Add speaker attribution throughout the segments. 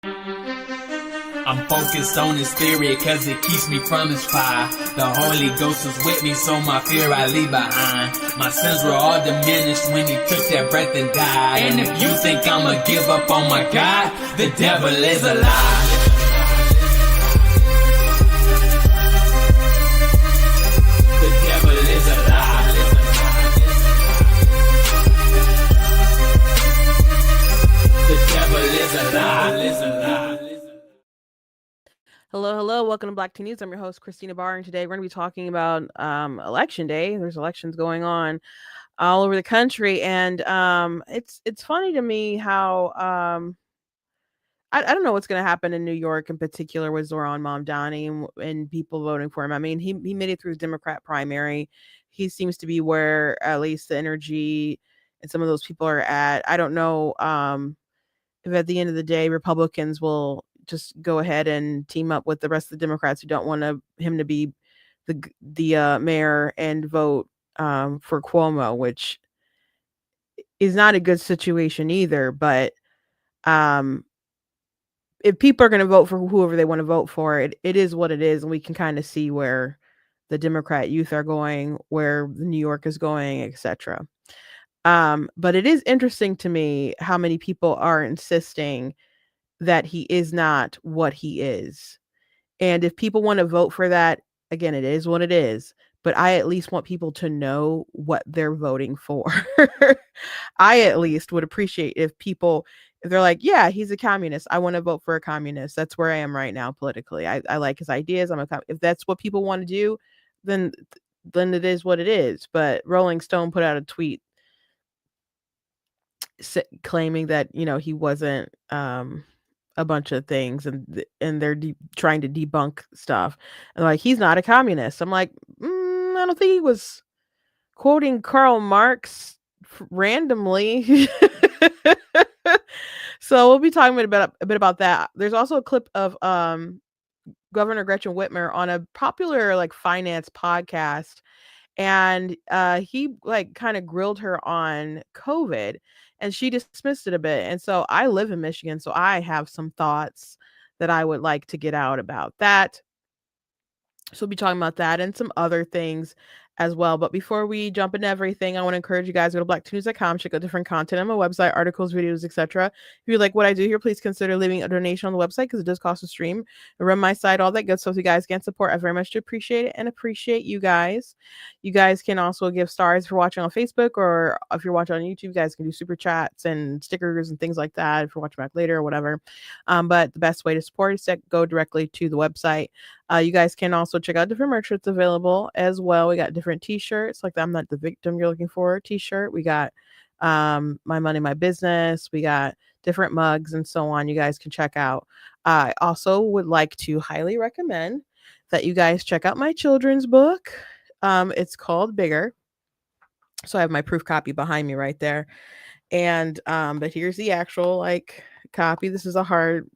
Speaker 1: I'm focused on this theory cause it keeps me from this fire. The Holy Ghost is with me, so my fear I leave behind. My sins were all diminished when he took that breath and died. And if you think I'ma give up on my God, the devil is a lie. The devil is a lie. The devil is a lie.
Speaker 2: Hello. Welcome to Black Teen News. I'm your host, Christina Barr, and today we're going to be talking about election day. There's elections going on all over the country, and it's funny to me how I don't know what's going to happen in New York in particular with Zohran Mamdani and people voting for him. I mean, he made it through the Democrat primary. He seems to be where at least the energy and some of those people are at. I don't know if at the end of the day Republicans will just go ahead and team up with the rest of the Democrats who don't want him to be the mayor and vote for Cuomo, which is not a good situation either. But if people are going to vote for whoever they want to vote for, it is what it is, and we can kind of see where the Democrat youth are going, where New York is going, etc. But it is interesting to me how many people are insisting that he is not what he is. And if people want to vote for that, again, it is what it is. But I at least want people to know what they're voting for. I at least would appreciate if they're like, yeah, he's a communist, I want to vote for a communist. That's where I am right now politically. I like his ideas. If that's what people want to do, then it is what it is. But Rolling Stone put out a tweet claiming that, he wasn't a bunch of things, and they're trying to debunk stuff. And like, he's not a communist. I'm like, I don't think he was quoting Karl Marx randomly. So we'll be talking a bit about that. There's also a clip of Governor Gretchen Whitmer on a popular finance podcast, and he kind of grilled her on COVID, and she dismissed it a bit. And so I live in Michigan, so I have some thoughts that I would like to get out about that. So we'll be talking about that and some other things as well. But before we jump into everything, I want to encourage you guys to go to blacktnews.com, check out different content on my website, articles, videos, etc. If you like what I do here, please consider leaving a donation on the website because it does cost a stream. I run my site, all that good stuff. If you guys can support, I very much appreciate it and appreciate you guys. You guys can also give stars if you're watching on Facebook, or if you're watching on YouTube, you guys can do super chats and stickers and things like that if you're watching back later or whatever. But the best way to support is to go directly to the website. You guys can also check out different merch that's available as well. We got different t-shirts, like the I'm Not the Victim You're Looking For t-shirt. We got My Money, My Business. We got different mugs and so on. You guys can check out. I also would like to highly recommend that you guys check out my children's book. It's called Bigger. So I have my proof copy behind me right there. And but here's the actual copy. This is a hard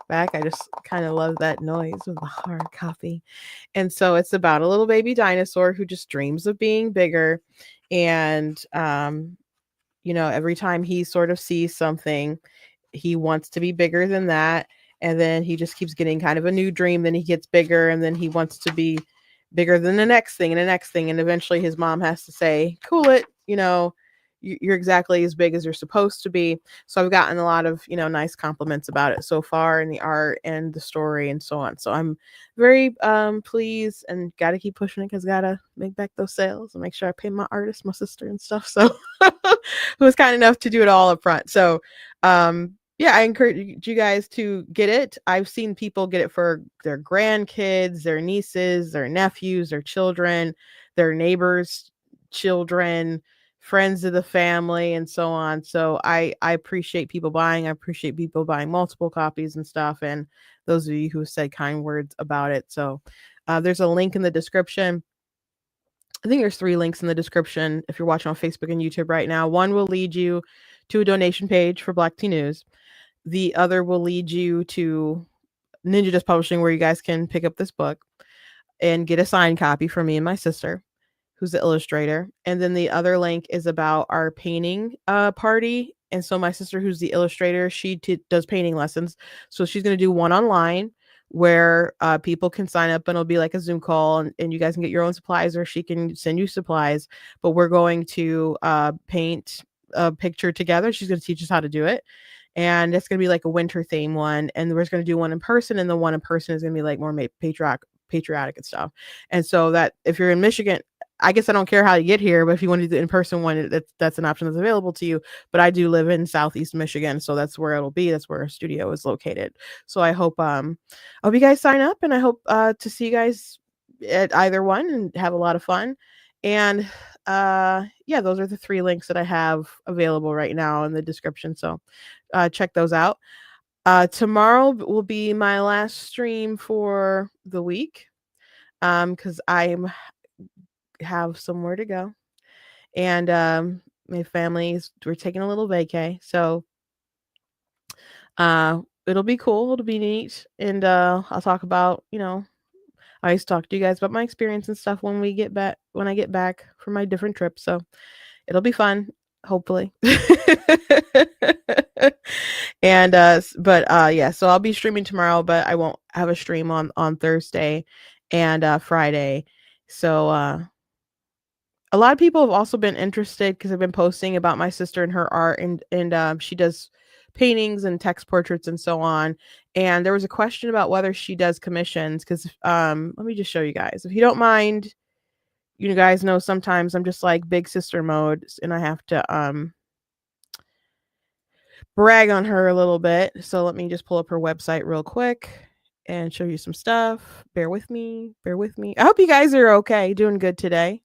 Speaker 2: back. I just kind of love that noise of the hard copy. And so it's about a little baby dinosaur who just dreams of being bigger. And, every time he sort of sees something, he wants to be bigger than that. And then he just keeps getting kind of a new dream. Then he gets bigger, and then he wants to be bigger than the next thing and the next thing. And eventually his mom has to say, cool it, you're exactly as big as you're supposed to be. So I've gotten a lot of, nice compliments about it so far, in the art and the story and so on. So I'm very pleased, and got to keep pushing it because got to make back those sales and make sure I pay my artist, my sister and stuff. So who was kind enough to do it all up front. So I encourage you guys to get it. I've seen people get it for their grandkids, their nieces, their nephews, their children, their neighbors' children, friends of the family, and so on. So I appreciate people buying. I appreciate people buying multiple copies and stuff, and those of you who said kind words about it. So there's a link in the description. I think there's 3 links in the description if you're watching on Facebook and YouTube right now. One will lead you to a donation page for Black Teen News. The other will lead you to Ninja Dust Publishing, where you guys can pick up this book and get a signed copy for me and my sister, who's the illustrator. And then the other link is about our painting party And so my sister, who's the illustrator, she does painting lessons. So she's going to do one online where people can sign up, and it'll be like a Zoom call, and you guys can get your own supplies, or she can send you supplies. But we're going to paint a picture together. She's going to teach us how to do it. And it's going to be like a winter theme one. And we're going to do one in person. And the one in person is going to be like more patriotic and stuff. And so that if you're in Michigan, I guess I don't care how you get here, but if you want to do the in-person one, that's an option that's available to you. But I do live in Southeast Michigan, so that's where it'll be. That's where our studio is located. So I hope you guys sign up, and I hope to see you guys at either one and have a lot of fun. And yeah, those are the 3 links that I have available right now in the description. So check those out. Tomorrow will be my last stream for the week, because I have somewhere to go, and my we're taking a little vacay, so it'll be cool, it'll be neat, and I'll talk about, I always talk to you guys about my experience and stuff when I get back from my different trips, so it'll be fun, hopefully. And yeah, so I'll be streaming tomorrow, but I won't have a stream on Thursday and Friday. So a lot of people have also been interested because I've been posting about my sister and her art, and she does paintings and text portraits and so on. And there was a question about whether she does commissions, because let me just show you guys, if you don't mind. You guys know sometimes I'm just like big sister mode, and I have to brag on her a little bit. So let me just pull up her website real quick and show you some stuff. Bear with me. I hope you guys are okay, doing good today.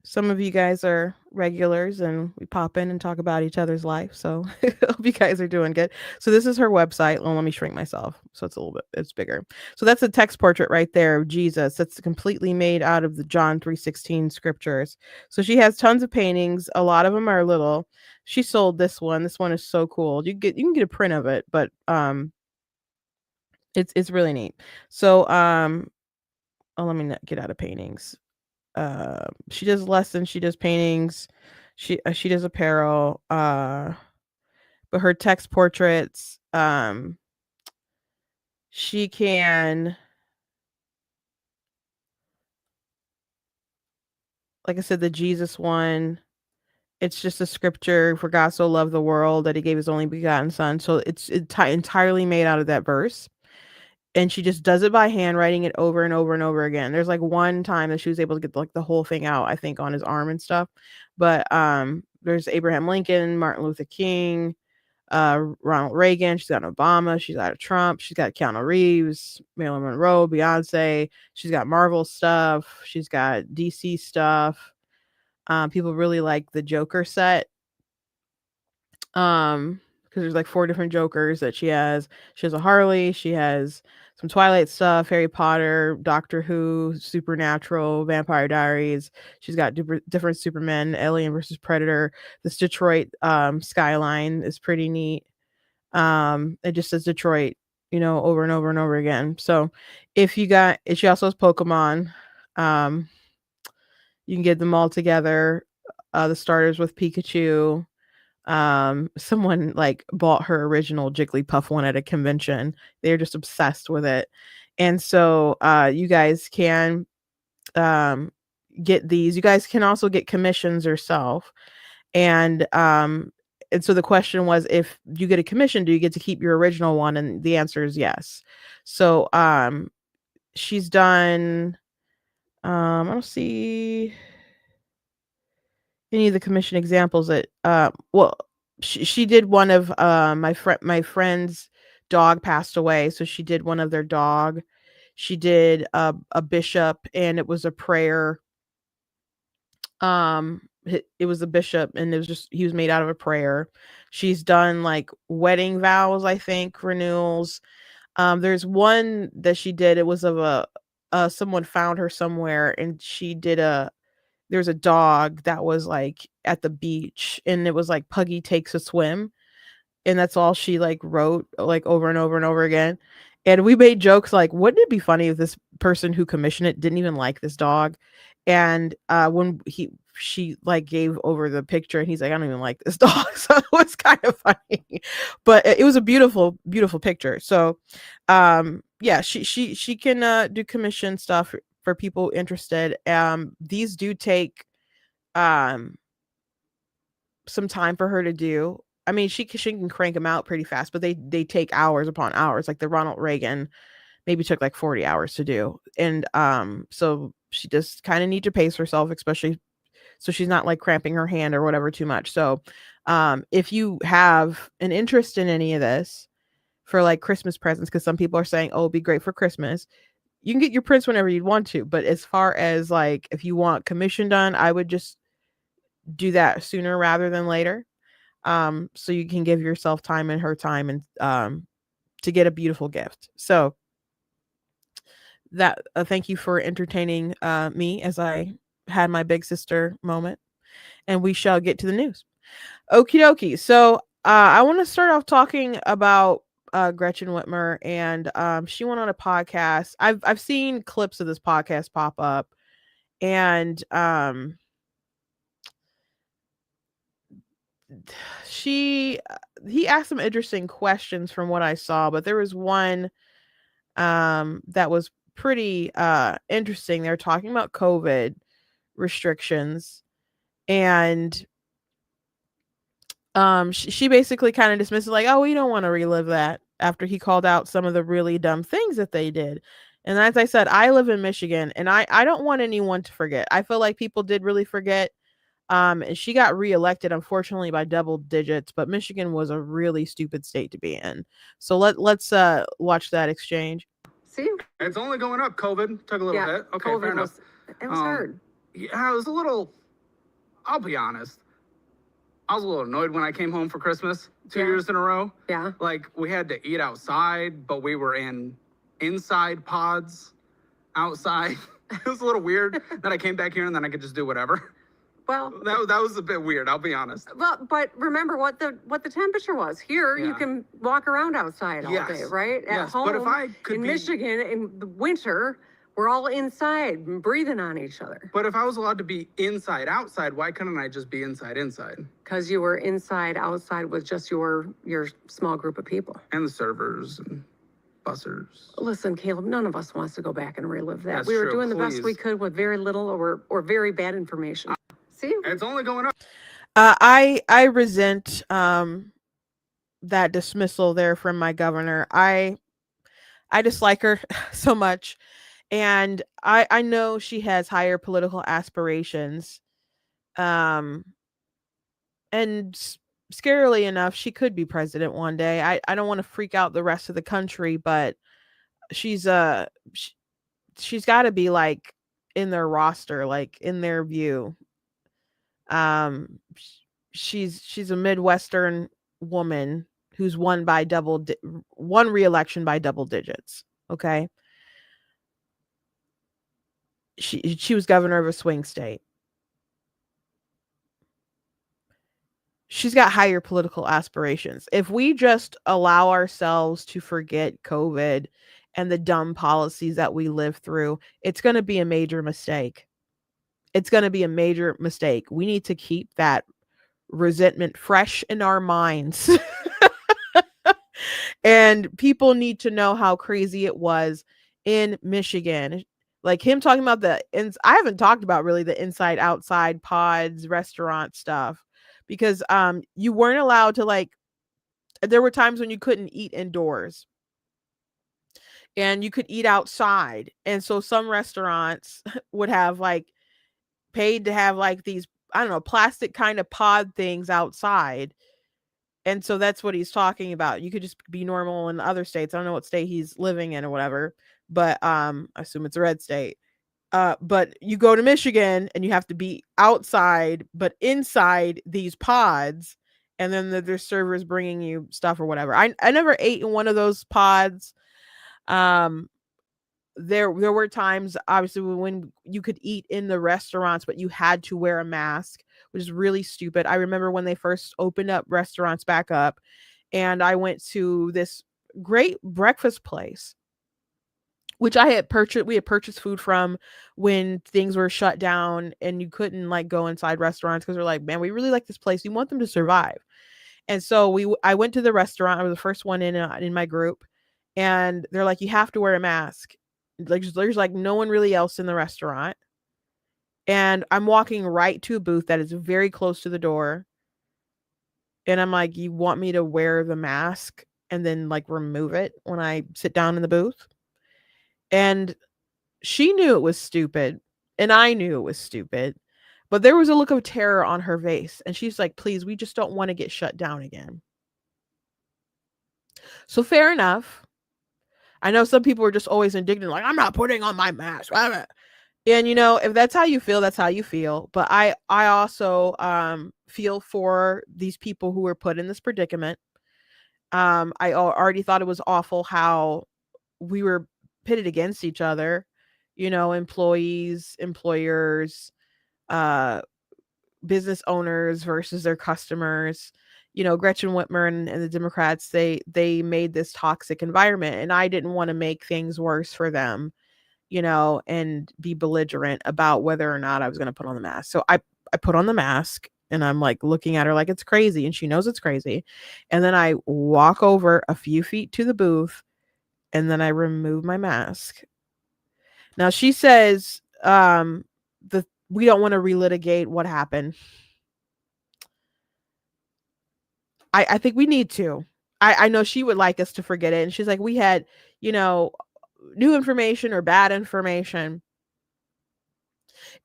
Speaker 2: Some of you guys are regulars, and we pop in and talk about each other's life. So I hope you guys are doing good. So this is her website. Well, let me shrink myself so it's bigger. So that's a text portrait right there of Jesus. That's completely made out of the John 3:16 scriptures. So she has tons of paintings. A lot of them are little. She sold this one. This one is so cool. You can get a print of it, but it's really neat. So let me get out of paintings. She does lessons, she does paintings, she does apparel, but her text portraits, she can, like I said, the Jesus one, it's just a scripture, for God so loved the world that he gave his only begotten son. So it's entirely made out of that verse. And she just does it by hand, writing it over and over and over again. There's like one time that she was able to get like the whole thing out, I think, on his arm and stuff. But there's Abraham Lincoln, Martin Luther King, Ronald Reagan. She's got Obama. She's got Trump. She's got Keanu Reeves, Marilyn Monroe, Beyonce. She's got Marvel stuff. She's got DC stuff. People really like the Joker set. Because there's like 4 different Jokers that she has. She has a Harley. She has some Twilight stuff, Harry Potter, Doctor Who, Supernatural, Vampire Diaries. She's got different Supermen, Alien versus Predator. This Detroit skyline is pretty neat. It just says Detroit, over and over and over again. So she also has Pokemon. You can get them all together. The starters with Pikachu. Someone like bought her original Jigglypuff one at a convention. They're just obsessed with it. And so you guys can get these. You guys can also get commissions yourself. And so the question was, if you get a commission, do you get to keep your original one? And the answer is yes. So she's done I don't see any of the commission examples that she did one of my friend's dog passed away, so she did one of their dog. She did a bishop, and it was a prayer. It was a bishop, and he was made out of a prayer. She's done like wedding vows, I think, renewals. There's one that she did, it was of someone found her somewhere, and she did there's a dog that was like at the beach, and it was like Puggy takes a swim, and that's all she like wrote like over and over and over again. And we made jokes like, wouldn't it be funny if this person who commissioned it didn't even like this dog? And when she like gave over the picture, and he's like, I don't even like this dog. So it was kind of funny, but it was a beautiful, beautiful picture. So, yeah, she can do commission stuff for people interested. These do take um some time for her to do. I mean, she can crank them out pretty fast, but they take hours upon hours. Like the Ronald Reagan maybe took like 40 hours to do. And so she just kind of need to pace herself, especially so she's not like cramping her hand or whatever too much. So if you have an interest in any of this for like Christmas presents, because some people are saying, oh, it'd be great for Christmas, you can get your prints whenever you'd want to. But as far as like if you want commission done, I would just do that sooner rather than later. So you can give yourself time and her time, and to get a beautiful gift. So that thank you for entertaining me as I had my big sister moment, and we shall get to the news. Okie dokie. So I want to start off talking about Gretchen Whitmer, and she went on a podcast. I've seen clips of this podcast pop up, and he asked some interesting questions from what I saw, but there was one that was pretty interesting. They're talking about COVID restrictions, and she basically kind of dismissed it, like, oh, we don't want to relive that, after he called out some of the really dumb things that they did. And as I said, I live in Michigan, and I don't want anyone to forget. I feel like people did really forget. And she got reelected, unfortunately, by double digits, but Michigan was a really stupid state to be in. So let's watch that exchange.
Speaker 3: See, it's only going up. COVID took a little hit. Okay, COVID fair enough. It was hard. Yeah, it was a little. I'll be honest. I was a little annoyed when I came home for Christmas 2 years in a row. Yeah. Like, we had to eat outside, but we were in inside pods outside. It was a little weird that I came back here and then I could just do whatever. Well, that was a bit weird, I'll be honest. Well, but remember what the temperature was. Here, you can walk around outside all day, right? At home, but if I could in Michigan, in the winter, we're all inside and breathing on each other. But if I was allowed to be inside, outside, why couldn't I just be inside? Because you were inside, outside with just your small group of people. And the servers and bussers. Listen, Caleb, none of us wants to go back and relive that. That's we were doing the best we could with very little or very bad information. See? It's only going up.
Speaker 2: I resent that dismissal there from my governor. I dislike her so much. And I know she has higher political aspirations. And scarily enough, she could be president one day. I don't want to freak out the rest of the country, but she's got to be like in their roster, like in their view. She's a Midwestern woman who's won re-election by double digits. Okay. She was governor of a swing state. She's got higher political aspirations. If we just allow ourselves to forget COVID and the dumb policies that we live through, it's going to be a major mistake. It's going to be a major mistake. We need to keep that resentment fresh in our minds. And people need to know how crazy it was in Michigan. Like him talking about I haven't talked about really the inside outside pods, restaurant stuff, because you weren't allowed to, there were times when you couldn't eat indoors and you could eat outside. And so some restaurants would have paid to have these, I don't know, plastic kind of pod things outside. And so that's what he's talking about. You could just be normal in other states. I don't know what state he's living in or whatever, but I assume it's a red state. But you go to Michigan and you have to be outside, but inside these pods, and then there's servers bringing you stuff or whatever. I never ate in one of those pods. There were times, obviously, when you could eat in the restaurants, but you had to wear a mask, which is really stupid. I remember when they first opened up restaurants back up, and I went to this great breakfast place which we had purchased food from when things were shut down and you couldn't like go inside restaurants because we're like, man, we really like this place. We want them to survive. And so I went to the restaurant. I was the first one in my group, and they're like, you have to wear a mask. Like there's like no one really else in the restaurant. And I'm walking right to a booth that is very close to the door. And I'm like, you want me to wear the mask and then like remove it when I sit down in the booth? And she knew it was stupid, and I knew it was stupid, but there was a look of terror on her face, and she's like, please, we just don't want to get shut down again. So fair enough. I know some people are just always indignant, like, I'm not putting on my mask. And if that's how you feel, that's how you feel. But I also feel for these people who were put in this predicament. I already thought it was awful how we were pitted against each other, employees, employers, business owners versus their customers. Gretchen Whitmer and the Democrats, they made this toxic environment, and I didn't want to make things worse for them, and be belligerent about whether or not I was going to put on the mask. So I put on the mask, and I'm like looking at her like it's crazy, and she knows it's crazy. And then I walk over a few feet to the booth, and then I remove my mask. Now she says we don't want to relitigate what happened. I think we need to. I know she would like us to forget it. And she's like, we had, new information or bad information.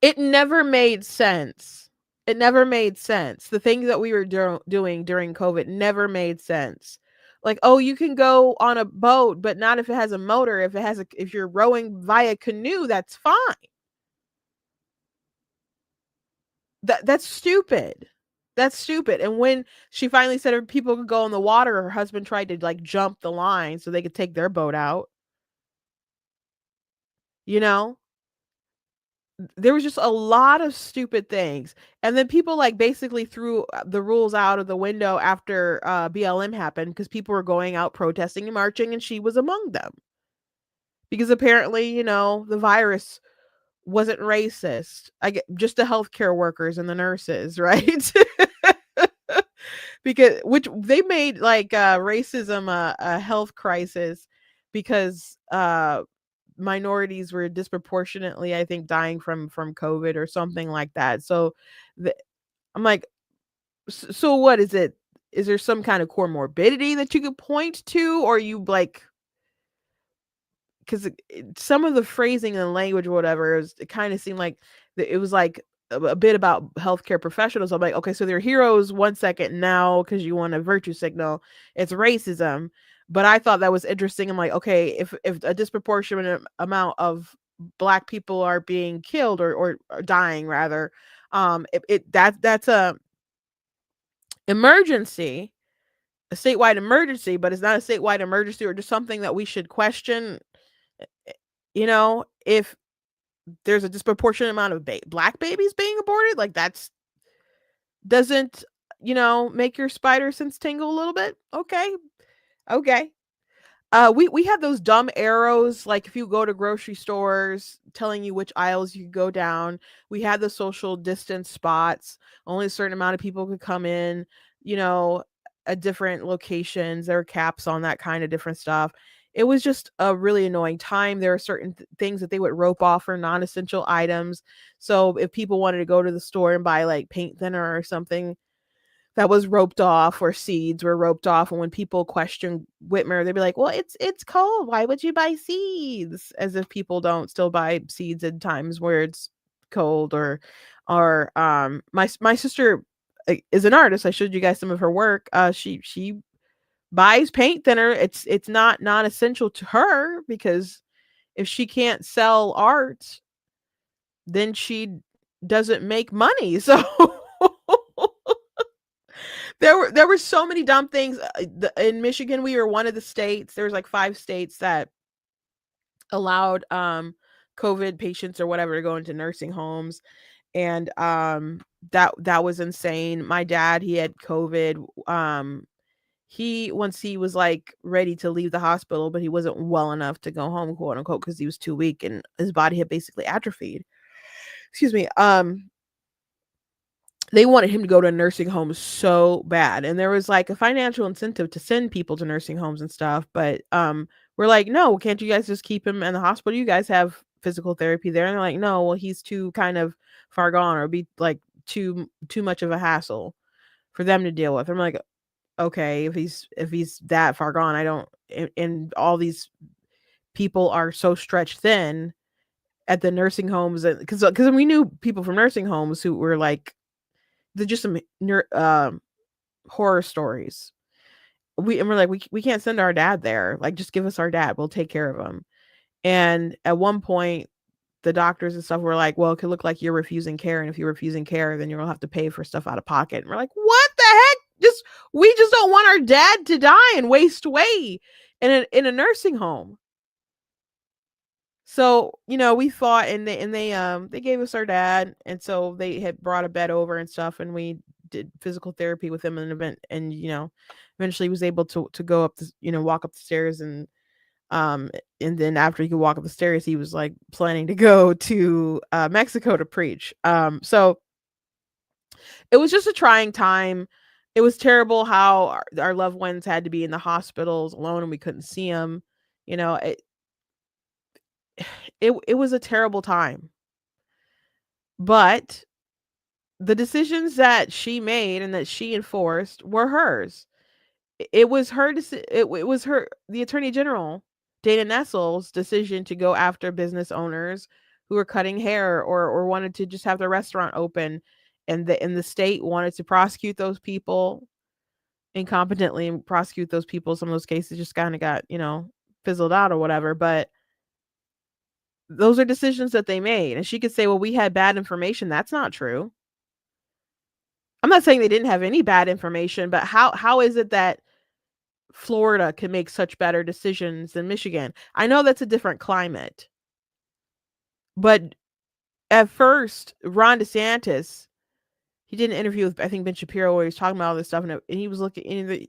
Speaker 2: It never made sense. It never made sense. The things that we were doing during COVID never made sense. Like, oh, you can go on a boat, but not if it has a motor. If you're rowing via canoe, that's fine. That's stupid. That's stupid. And when she finally said people could go in the water, her husband tried to like jump the line so they could take their boat out. There was just a lot of stupid things. And then people like basically threw the rules out of the window after BLM happened, because people were going out protesting and marching, and she was among them. Because apparently, the virus wasn't racist. I get just the healthcare workers and the nurses, right? Because which they made like racism a health crisis, because minorities were disproportionately, I think, dying from COVID or something like that. So I'm like, so what is it? Is there some kind of comorbidity that you could point to, or you like, because some of the phrasing and language or whatever, it kind of seemed like it was like a bit about healthcare professionals. I'm like, okay, so they're heroes 1 second, now because you want a virtue signal, it's racism. But I thought that was interesting. I'm like, okay, if a disproportionate amount of Black people are being killed or dying rather, that's a emergency, a statewide emergency, but it's not a statewide emergency or just something that we should question. If there's a disproportionate amount of Black babies being aborted, like that's doesn't make your spider sense tingle a little bit. Okay. We had those dumb arrows, like if you go to grocery stores telling you which aisles you could go down. We had the social distance spots, only a certain amount of people could come in, at different locations. There were caps on that kind of different stuff. It was just a really annoying time. There are certain things that they would rope off for non-essential items. So if people wanted to go to the store and buy like paint thinner or something, that was roped off, or seeds were roped off. And when people question Whitmer, they'd be like, well, it's cold. Why would you buy seeds? As if people don't still buy seeds in times where it's cold. Or my sister is an artist. I showed you guys some of her work. She buys paint thinner. It's not non-essential to her, because if she can't sell art, then she doesn't make money. So there were so many dumb things. In Michigan, we were one of the states. There was like 5 states that allowed COVID patients or whatever to go into nursing homes, and that was insane. My dad, he had COVID. once he was like ready to leave the hospital, but he wasn't well enough to go home, quote unquote, because he was too weak and his body had basically atrophied. Excuse me. They wanted him to go to a nursing home so bad, and there was like a financial incentive to send people to nursing homes and stuff, but we're like, no, can't you guys just keep him in the hospital? You guys have physical therapy there. And they're like, no, well, he's too kind of far gone, or be like too much of a hassle for them to deal with. I'm like, okay, if he's that far gone, I don't, and all these people are so stretched thin at the nursing homes, because we knew people from nursing homes who were like, they're just some horror stories. We're like, we can't send our dad there. Like, just give us our dad. We'll take care of him. And at one point, the doctors and stuff were like, well, it could look like you're refusing care. And if you're refusing care, then you'll have to pay for stuff out of pocket. And we're like, what the heck? We just don't want our dad to die and waste away in a nursing home. So, we fought, and they gave us our dad. And so they had brought a bed over and stuff, and we did physical therapy with him in an event, and eventually he was able to go up walk up the stairs, and then after he could walk up the stairs, he was like planning to go to Mexico to preach. So it was just a trying time. It was terrible how our loved ones had to be in the hospitals alone and we couldn't see them. It was a terrible time. But the decisions that she made and that she enforced were hers. It was her it was the Attorney General, Dana Nessel's decision to go after business owners who were cutting hair or wanted to just have their restaurant open, and the state wanted to prosecute those people incompetently and prosecute those people. Some of those cases just kind of got, fizzled out or whatever, but those are decisions that they made. And she could say, well, we had bad information. That's not true. I'm not saying they didn't have any bad information, but how is it that Florida can make such better decisions than Michigan? I know that's a different climate, but at first, Ron DeSantis, he did an interview with, I think, Ben Shapiro, where he was talking about all this stuff, and he was looking in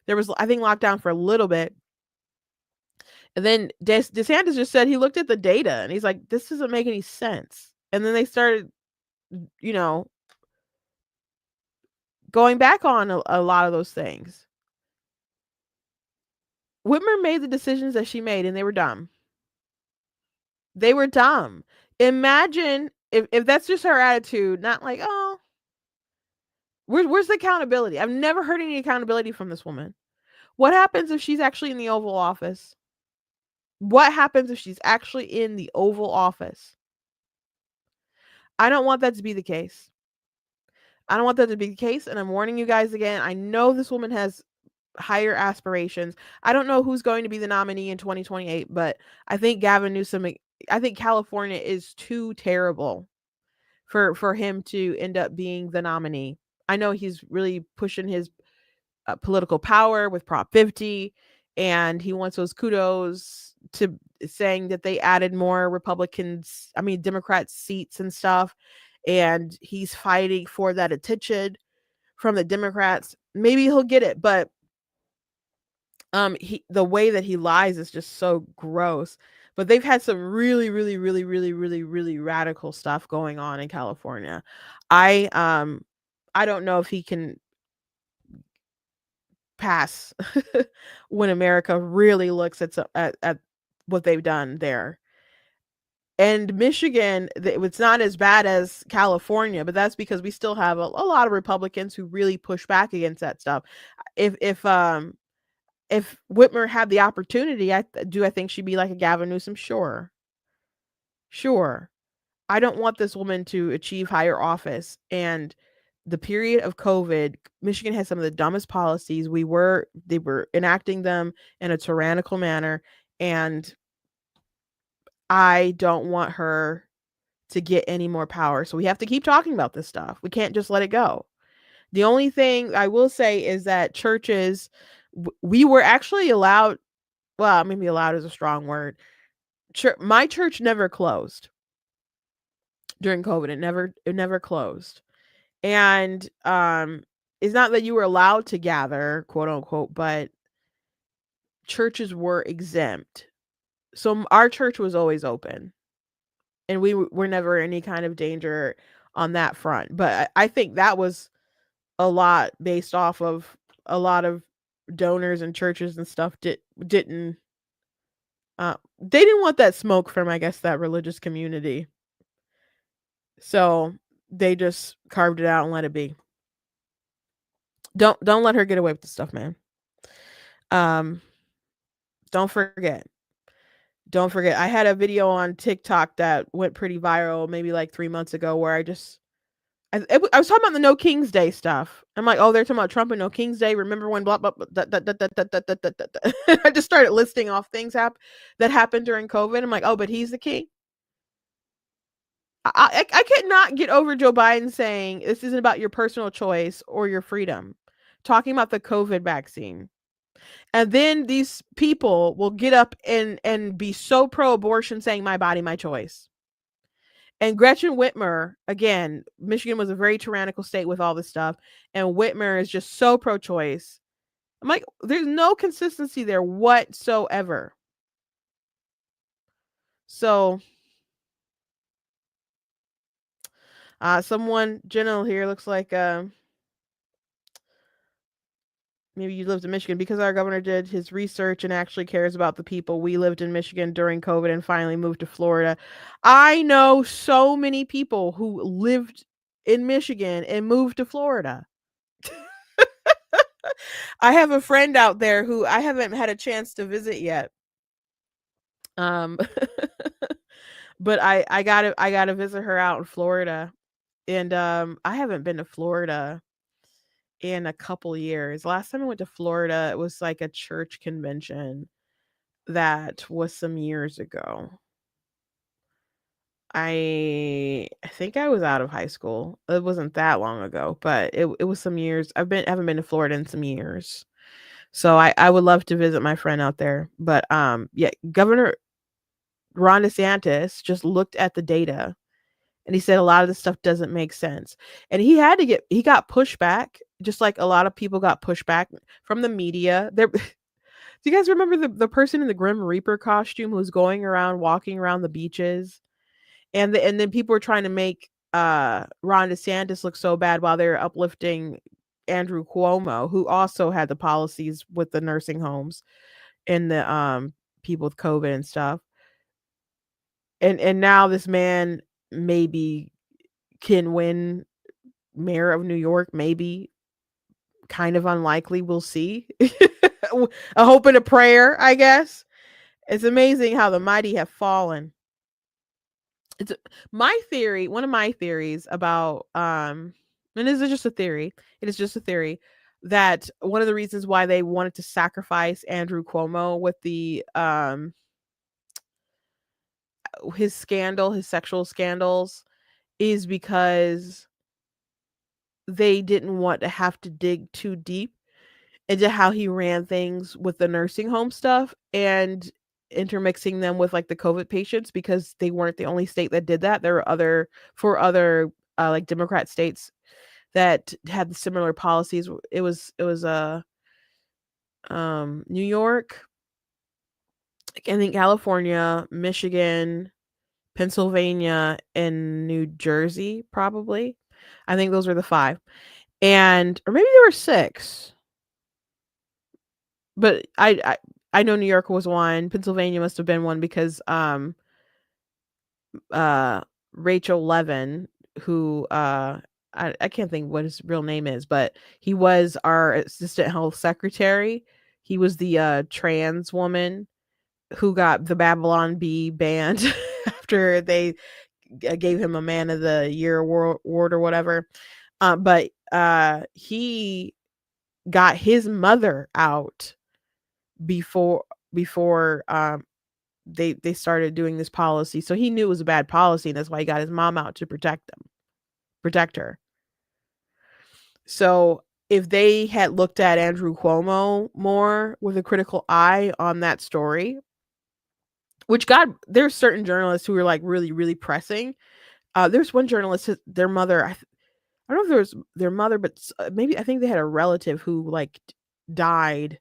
Speaker 2: there was, I think, lockdown for a little bit. And then DeSantis just said he looked at the data and he's like, this doesn't make any sense. And then they started, going back on a lot of those things. Whitmer made the decisions that she made, and they were dumb. They were dumb. Imagine if that's just her attitude, not like, oh, where's the accountability? I've never heard any accountability from this woman. What happens if she's actually in the Oval Office? What happens if she's actually in the Oval Office? I don't want that to be the case. I don't want that to be the case, and I'm warning you guys again. I know this woman has higher aspirations. I don't know who's going to be the nominee in 2028, but I think Gavin Newsom, I think California is too terrible for him to end up being the nominee. I know he's really pushing his political power with Prop 50, and he wants those kudos to saying that they added more Democrat seats and stuff, and he's fighting for that attention from the Democrats. Maybe he'll get it, but the way that he lies is just so gross. But they've had some really, really, really, really, really, really radical stuff going on in California. I don't know if he can pass when America really looks at what they've done there. And Michigan, it's not as bad as California, but that's because we still have a lot of Republicans who really push back against that stuff. If Whitmer had the opportunity, I think she'd be like a Gavin Newsom? Sure. I don't want this woman to achieve higher office. And the period of COVID, Michigan has some of the dumbest policies. They were enacting them in a tyrannical manner, and I don't want her to get any more power. So we have to keep talking about this stuff. We can't just let it go. The only thing I will say is that churches, we were actually allowed, well, maybe allowed is a strong word. My church never closed during COVID. It never closed. And it's not that you were allowed to gather, quote unquote, but churches were exempt. So our church was always open, and we were never in any kind of danger on that front. But I think that was a lot based off of a lot of donors and churches and stuff didn't they didn't want that smoke from, I guess, that religious community. So they just carved it out and let it be. Don't let her get away with the stuff, man. Don't forget. I had a video on TikTok that went pretty viral maybe like 3 months ago where I was talking about the No King's Day stuff. I'm like, oh, they're talking about Trump and No King's Day. Remember when blah, blah, blah, I just started listing off things that happened during COVID. I'm like, oh, but he's the king. I could not get over Joe Biden saying this isn't about your personal choice or your freedom, talking about the COVID vaccine. And then these people will get up and be so pro-abortion saying my body, my choice. And Gretchen Whitmer, again, Michigan was a very tyrannical state with all this stuff. And Whitmer is just so pro-choice. I'm like, there's no consistency there whatsoever. So, someone, Jenna here, looks like maybe you lived in Michigan, because our governor did his research and actually cares about the people. We lived in Michigan during COVID and finally moved to Florida. I know so many people who lived in Michigan and moved to Florida. I have a friend out there who I haven't had a chance to visit yet. But I gotta visit her out in Florida. And I haven't been to Florida in a couple years. Last time I went to Florida, it was like a church convention that was some years ago. I think I was out of high school. It wasn't that long ago, but it was some years. I haven't been to Florida in some years. So I would love to visit my friend out there. But yeah, Governor Ron DeSantis just looked at the data and he said a lot of this stuff doesn't make sense. And he got pushback, just like a lot of people got pushback from the media. Do you guys remember the person in the Grim Reaper costume who's walking around the beaches? And then people were trying to make Ron DeSantis look so bad while they were uplifting Andrew Cuomo, who also had the policies with the nursing homes and the people with COVID and stuff. And now this man maybe can win mayor of New York, maybe. Kind of unlikely. We'll see. A hope and a prayer, I guess. It's amazing how the mighty have fallen. It's one of my theories about and this is just a theory. It is just a theory that one of the reasons why they wanted to sacrifice Andrew Cuomo with the his sexual scandals, is because they didn't want to have to dig too deep into how he ran things with the nursing home stuff and intermixing them with like the COVID patients, because they weren't the only state that did that. There were other like Democrat states that had similar policies. It was New York, I think California, Michigan, Pennsylvania, and New Jersey, probably. I think those were the 5. Or maybe there were 6. But I know New York was one. Pennsylvania must have been one because Rachel Levin, who I can't think what his real name is, but he was our assistant health secretary. He was the trans woman who got the Babylon Bee banned after they gave him a Man of the Year award or whatever. But he got his mother out before they started doing this policy. So he knew it was a bad policy, and that's why he got his mom out to protect her. So if they had looked at Andrew Cuomo more with a critical eye on that story, which there's certain journalists who are like really, really pressing. There's one journalist, their mother, I don't know if there was their mother, but maybe I think they had a relative who like died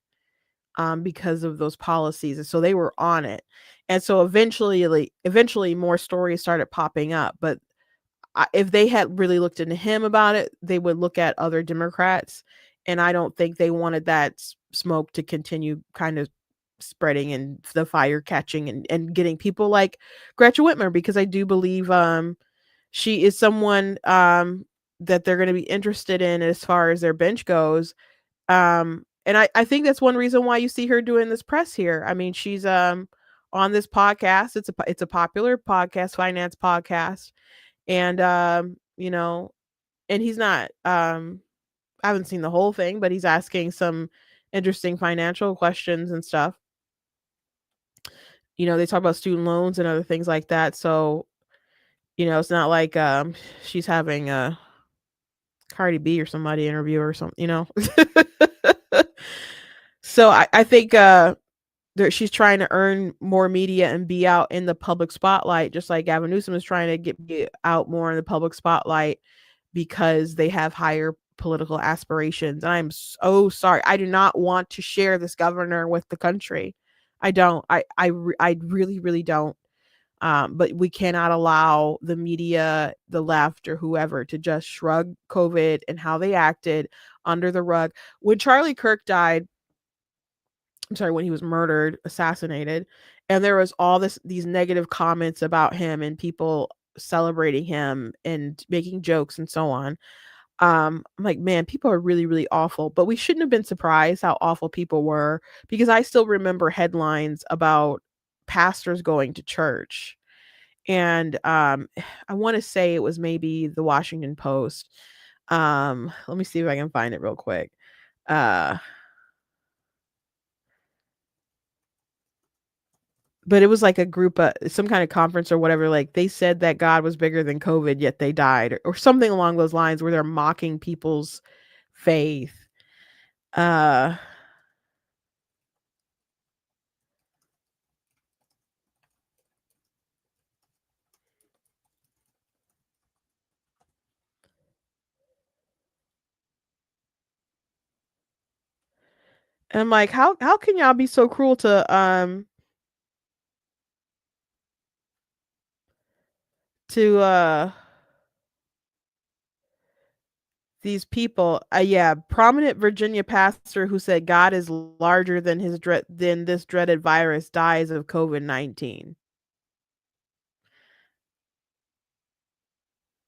Speaker 2: because of those policies, and so they were on it. And so eventually more stories started popping up, but if they had really looked into him about it, they would look at other Democrats, and I don't think they wanted that smoke to continue kind of spreading and the fire catching and getting people like Gretchen Whitmer, because I do believe she is someone that they're going to be interested in as far as their bench goes. And I think that's one reason why you see her doing this press here. I mean, she's on this podcast. It's a popular podcast, finance podcast. And you know, and he's not I haven't seen the whole thing, but he's asking some interesting financial questions and stuff. They talk about student loans and other things like that. So, it's not like she's having a Cardi B or somebody interview or something. So I think she's trying to earn more media and be out in the public spotlight, just like Gavin Newsom is trying to be out more in the public spotlight because they have higher political aspirations. And I'm so sorry. I do not want to share this governor with the country. I don't. I really, really don't. But we cannot allow the media, the left, or whoever to just shrug COVID and how they acted under the rug. When Charlie Kirk died, I'm sorry, when he was murdered, assassinated, and there was all these negative comments about him and people celebrating him and making jokes and so on. I'm like, man, people are really, really awful. But we shouldn't have been surprised how awful people were, because I still remember headlines about pastors going to church. And I want to say it was maybe the Washington Post. Let me see if I can find it real quick. But it was like a group, some kind of conference or whatever. Like they said that God was bigger than COVID, yet they died, or something along those lines, where they're mocking people's faith. And I'm like, how can y'all be so cruel to these people? Yeah, prominent Virginia pastor who said God is larger than than this dreaded virus dies of COVID-19.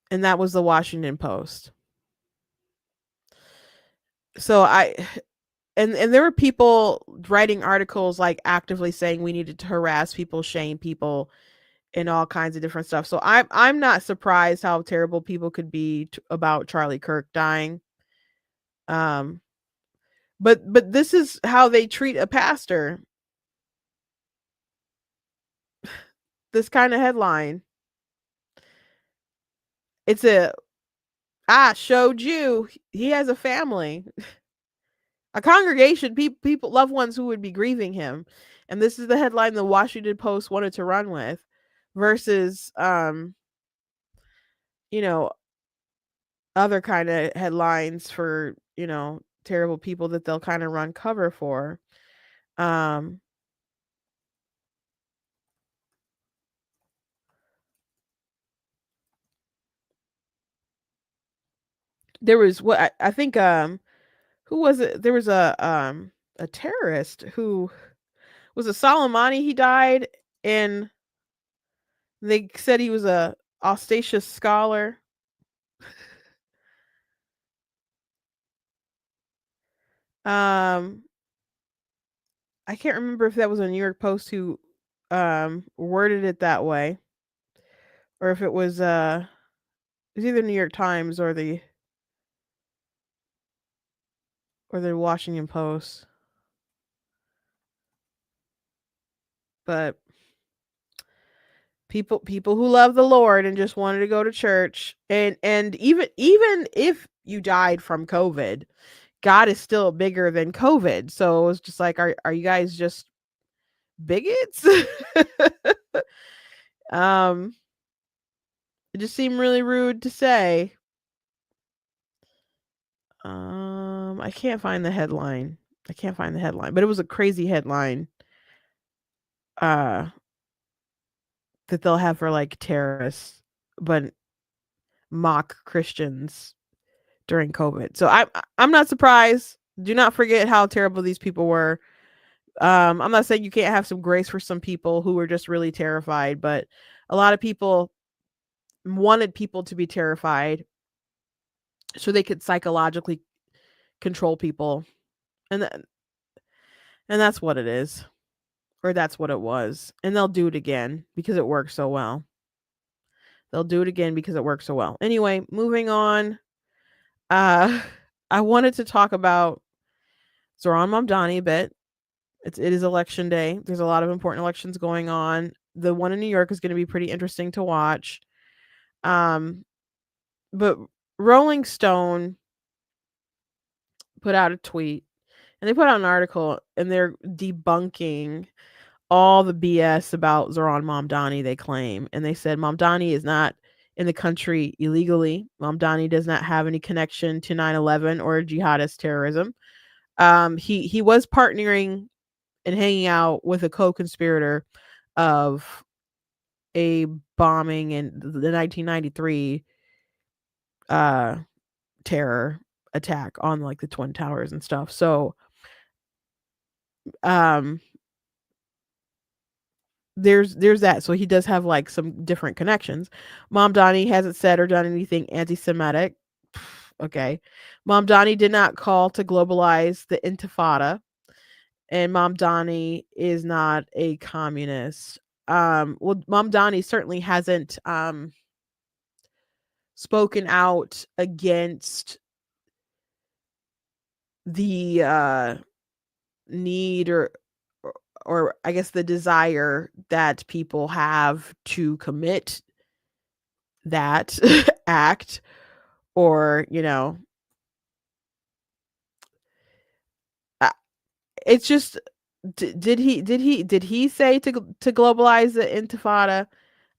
Speaker 2: And that was the Washington Post. So and there were people writing articles like actively saying we needed to harass people, shame people, and all kinds of different stuff. So I'm not surprised how terrible people could be about Charlie Kirk dying. But this is how they treat a pastor. This kind of headline. It's I showed you he has a family. A congregation, people, loved ones who would be grieving him. And this is the headline the Washington Post wanted to run with, versus other kind of headlines for, terrible people that they'll kind of run cover for. There was what I think who was it? There was a terrorist who was a Soleimani. He died, and they said he was a audacious scholar. I can't remember if that was a New York Post who worded it that way, or if it was either New York Times or the Washington Post. But people who love the Lord and just wanted to go to church, and even if you died from COVID, God is still bigger than COVID. So it's just like, are you guys just bigots? It just seemed really rude to say. I can't find the headline. But it was a crazy headline. That they'll have for like terrorists, but mock Christians during COVID. So I'm not surprised. Do not forget how terrible these people were. I'm not saying you can't have some grace for some people who were just really terrified, but a lot of people wanted people to be terrified so they could psychologically control people. And that's what it is. Or that's what it was. And they'll do it again because it works so well. Anyway, moving on. I wanted to talk about Zohran Mamdani a bit. It is election day. There's a lot of important elections going on. The one in New York is going to be pretty interesting to watch. But Rolling Stone put out a tweet, and they put out an article, and they're debunking all the BS about Zohran Mamdani, they claim. And they said Mamdani is not in the country illegally. Mamdani does not have any connection to 9/11 or jihadist terrorism. He was partnering and hanging out with a co-conspirator of a bombing in the 1993 terror attack on like the Twin Towers and stuff. So there's that. So he does have like some different connections. Mamdani hasn't said or done anything anti-Semitic. Okay. Mamdani did not call to globalize the Intifada. And Mamdani is not a communist. Well, Mamdani certainly hasn't spoken out against the need or I guess the desire that people have to commit that act, or it's just did he say to globalize the Intifada?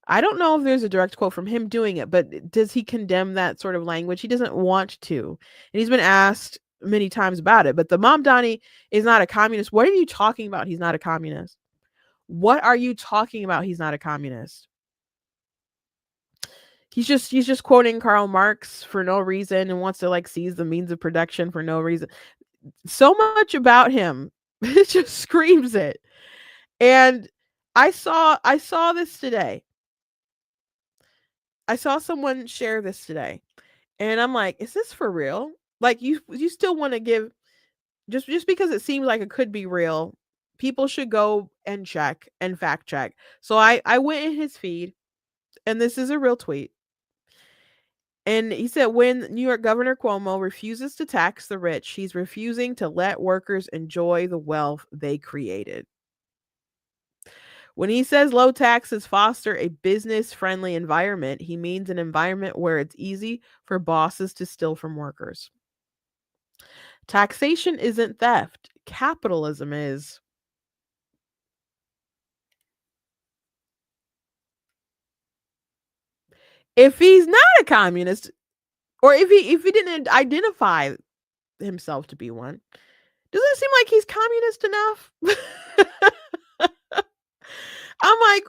Speaker 2: I don't know if there's a direct quote from him doing it, but does he condemn that sort of language? He doesn't want to. And he's been asked many times about it. But the Mamdani is not a communist. What are you talking about? He's not a communist. What are you talking about? He's not a communist. He's just quoting Karl Marx for no reason and wants to like seize the means of production for no reason. So much about him. It just screams it. And I saw this today. I saw someone share this today, and I'm like, is this for real? Like you still want to give just because it seems like it could be real, people should go and check and fact check. So I went in his feed, and this is a real tweet. And he said, when New York Governor Cuomo refuses to tax the rich, he's refusing to let workers enjoy the wealth they created. When he says low taxes foster a business-friendly environment, he means an environment where it's easy for bosses to steal from workers. Taxation isn't theft. Capitalism is. If he's not a communist, or if he didn't identify himself to be one, doesn't it seem like he's communist enough? I'm like,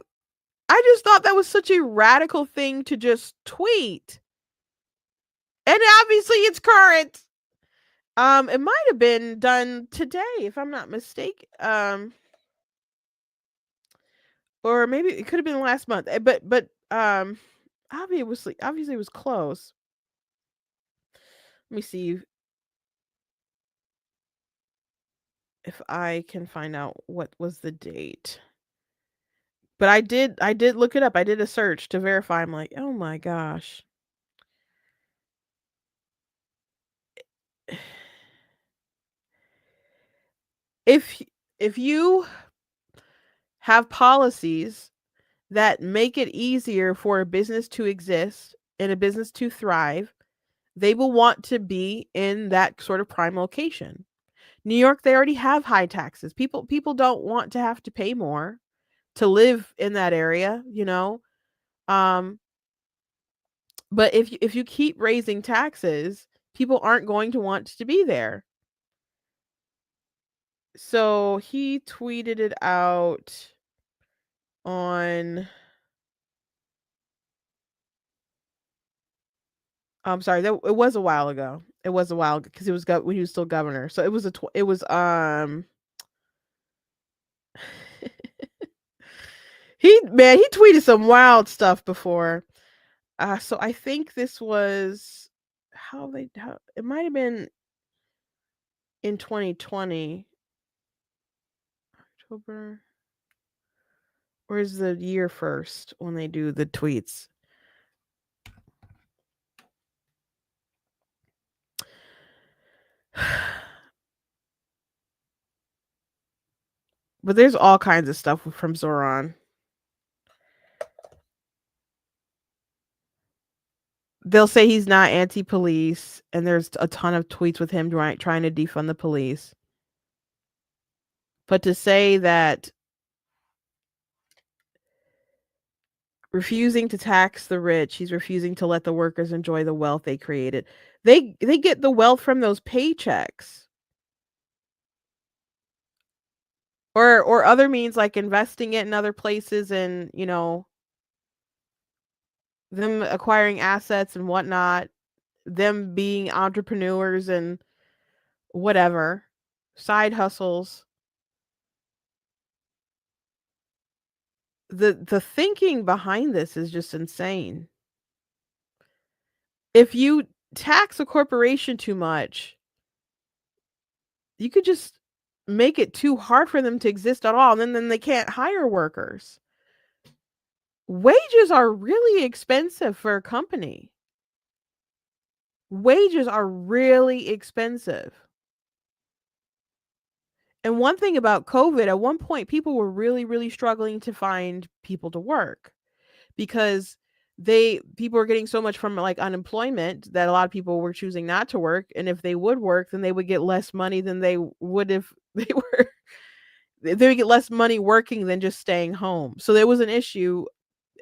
Speaker 2: I just thought that was such a radical thing to just tweet. And obviously it's current. It might have been done today, if I'm not mistaken. Or maybe it could have been last month. But obviously it was close. Let me see if I can find out what was the date. But I did look it up. I did a search to verify. I'm like, oh my gosh. If you have policies that make it easier for a business to exist and a business to thrive, they will want to be in that sort of prime location. New York, they already have high taxes. People don't want to have to pay more to live in that area, but if you keep raising taxes, people aren't going to want to be there. So he tweeted it out on, I'm sorry, it was a while ago. It was a while because it was when he was still governor. So it was he tweeted some wild stuff before. So I think this was how it might have been in 2020 October, or is the year first when they do the tweets? But there's all kinds of stuff from Zohran. They'll say he's not anti-police, and there's a ton of tweets with him trying to defund the police. But to say that refusing to tax the rich, he's refusing to let the workers enjoy the wealth they created. They get the wealth from those paychecks. Or other means like investing it in other places and, them acquiring assets and whatnot, them being entrepreneurs and whatever, side hustles. The thinking behind this is just insane. If you tax a corporation too much, you could just make it too hard for them to exist at all, and then they can't hire workers. Wages are really expensive for a company. Wages are really expensive. And one thing about COVID, at one point, people were really, really struggling to find people to work because people were getting so much from like unemployment that a lot of people were choosing not to work. And if they would work, then they would get less money than they would if they would get less money working than just staying home. So there was an issue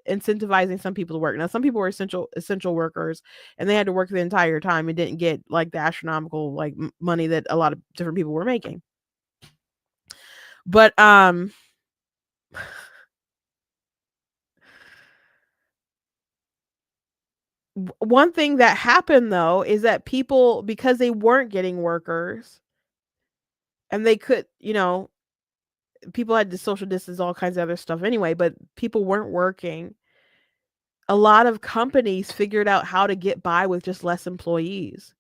Speaker 2: incentivizing some people to work. Now, some people were essential workers, and they had to work the entire time and didn't get like the astronomical like money that a lot of different people were making. But one thing that happened though is that people, because they weren't getting workers and they could, people had to social distance, all kinds of other stuff anyway, but people weren't working. A lot of companies figured out how to get by with just less employees.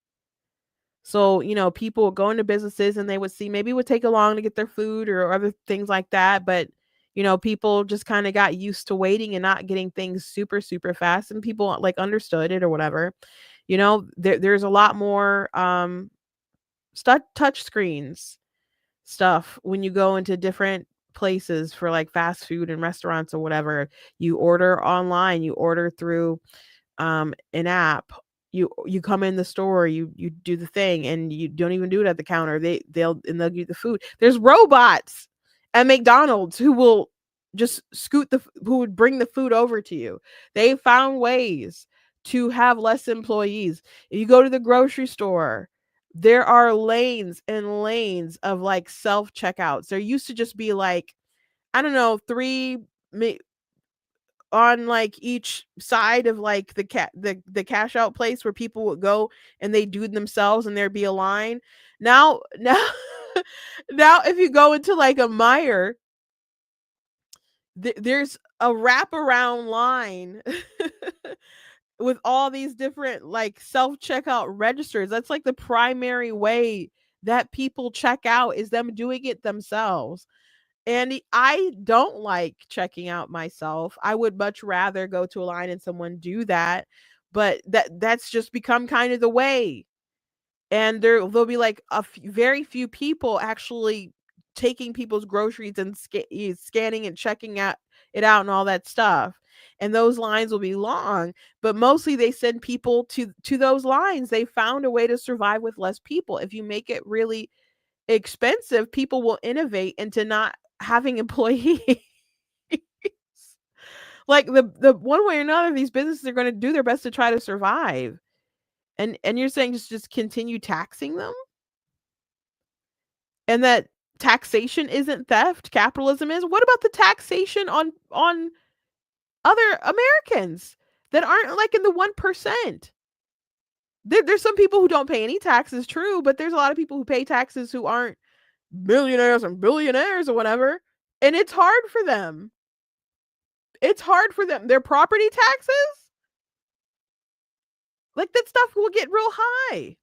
Speaker 2: So, people would go into businesses and they would see maybe it would take long to get their food or other things like that. But, people just kind of got used to waiting and not getting things super, super fast. And people like understood it or whatever. There's a lot more touch screens stuff when you go into different places for like fast food and restaurants or whatever. You order online, you order through an app, you come in the store, you do the thing, and you don't even do it at the counter. They'll give you the food. There's robots at McDonald's who will just who would bring the food over to you. They found ways to have less employees. If you go to the grocery store, there are lanes and lanes of like self checkouts. There used to just be like, I don't know, 3 on like each side of like the cash out place where people would go and they do it themselves and there'd be a line. Now now if you go into like a Meijer, there's a wraparound line with all these different like self-checkout registers. That's like the primary way that people check out, is them doing it themselves. And I don't like checking out myself. I would much rather go to a line and someone do that. But that's just become kind of the way. And there'll be like very few people actually taking people's groceries and scanning and checking it out and all that stuff. And those lines will be long, but mostly they send people to those lines. They found a way to survive with less people. If you make it really expensive, people will innovate into not having employees. Like the one way or another, these businesses are going to do their best to try to survive. And you're saying just continue taxing them? And that taxation isn't theft, capitalism is? What about the taxation on other Americans that aren't like in the 1%? There's some people who don't pay any taxes, true, but there's a lot of people who pay taxes who aren't millionaires and billionaires or whatever, and it's hard for them. It's hard for them. Their property taxes, like that stuff will get real high.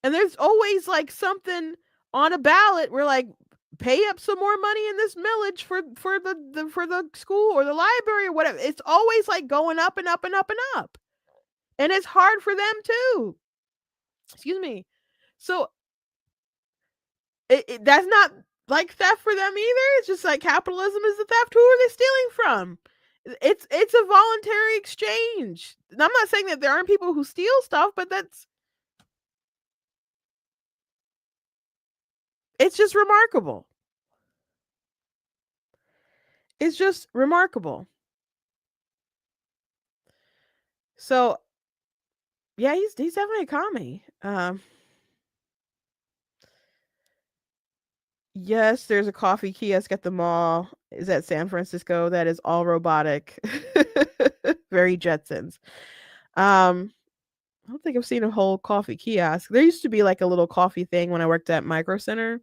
Speaker 2: And there's always like something on a ballot where like pay up some more money in this millage for the school or the library or whatever. It's always like going up and up and up and up. And it's hard for them too. Excuse me. So that's not like theft for them either. It's just like capitalism is the theft. Who are they stealing from? It's a voluntary exchange. And I'm not saying that there aren't people who steal stuff, but it's just remarkable. It's just remarkable. So yeah, he's definitely a commie. Yes, there's a coffee kiosk at the mall. Is that San Francisco? That is all robotic. Very Jetsons. I don't think I've seen a whole coffee kiosk. There used to be like a little coffee thing when I worked at Micro Center.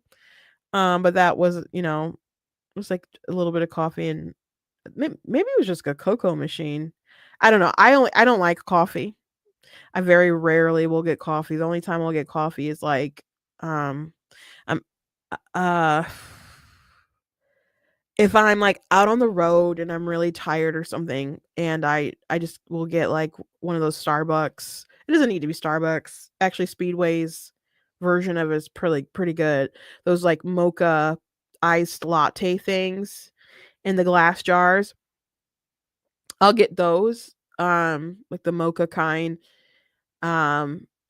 Speaker 2: But that was, it was like a little bit of coffee and maybe it was just a cocoa machine. I don't know. I don't like coffee. I very rarely will get coffee. The only time I'll get coffee is like, I'm, uh, if I'm like out on the road and I'm really tired or something, and I just will get like one of those Starbucks. It doesn't need to be Starbucks. Actually, Speedway's version of it is pretty good. Those like mocha iced latte things in the glass jars. I'll get those, like the mocha kind.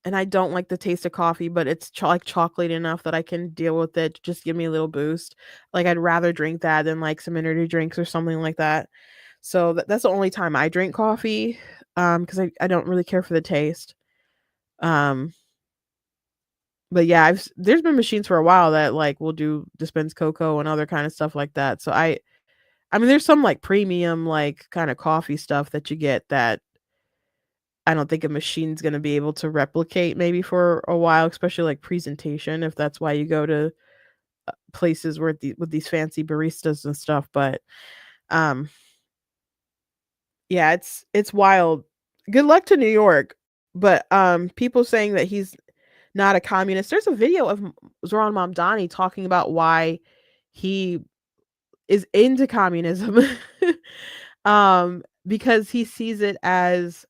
Speaker 2: And I don't like the taste of coffee, but it's like chocolate enough that I can deal with it. Just give me a little boost. Like I'd rather drink that than like some energy drinks or something like that. So that's the only time I drink coffee, because I don't really care for the taste. Um, but yeah, there's been machines for a while that like will dispense cocoa and other kind of stuff like that. So I mean, there's some like premium like kind of coffee stuff that you get that I don't think a machine's gonna be able to replicate maybe for a while, especially like presentation, if that's why you go to places where with these fancy baristas and stuff. But um, yeah, it's wild. Good luck to New York. But people saying that he's not a communist. There's a video of Zohran Mamdani talking about why he is into communism. Because he sees it as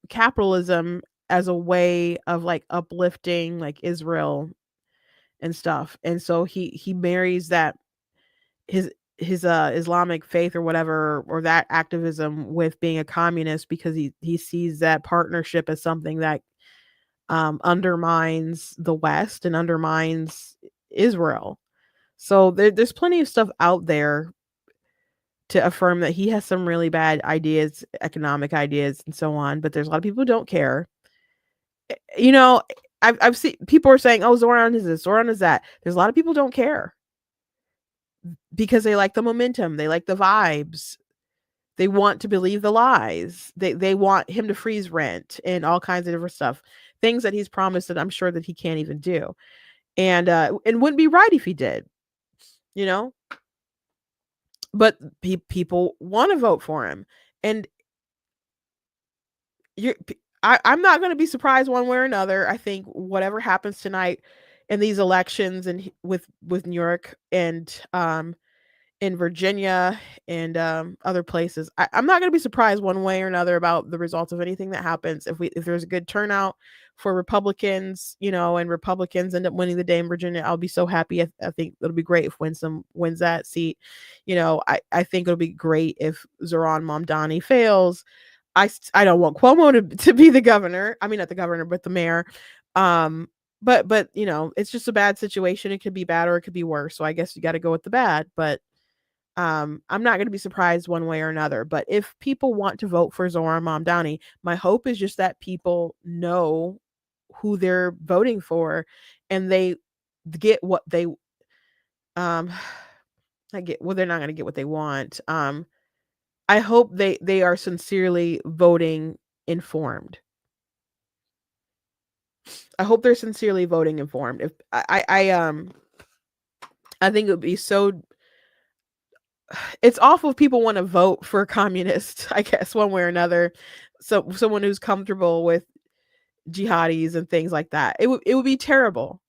Speaker 2: capitalism as a way of like uplifting like Israel and stuff. And so he marries that his Islamic faith or whatever, or that activism with being a communist, because he sees that partnership as something that undermines the West and undermines Israel. So there's plenty of stuff out there to affirm that he has some really bad ideas, economic ideas and so on, but there's a lot of people who don't care. You know, I've seen people are saying, "Oh, Zohran is this, Zohran is that." There's a lot of people who don't care because they like the momentum, they like the vibes. They want to believe the lies. They want him to freeze rent and all kinds of different stuff. Things that he's promised that I'm sure that he can't even do. And wouldn't be right if he did. You know? But people want to vote for him. And I'm not going to be surprised one way or another. I think whatever happens tonight in these elections and with New York and in Virginia and other places, I'm not going to be surprised one way or another about the results of anything that happens. If there's a good turnout for Republicans, and Republicans end up winning the day in Virginia, I'll be so happy. I think it'll be great if Winsome wins that seat. I think it'll be great if Zohran Mamdani fails. I don't want Cuomo to be the governor. I mean, not the governor, but the mayor. But it's just a bad situation. It could be bad or it could be worse. So I guess you got to go with the bad. But I'm not going to be surprised one way or another. But if people want to vote for Zohran Mamdani, my hope is just that people know who they're voting for, and they get what they I get. Well, they're not going to get what they want. I hope they are sincerely voting informed. I hope they're sincerely voting informed. If I think it would be so. It's awful if people want to vote for a communist, I guess, one way or another. So someone who's comfortable with jihadis and things like that. It would be terrible.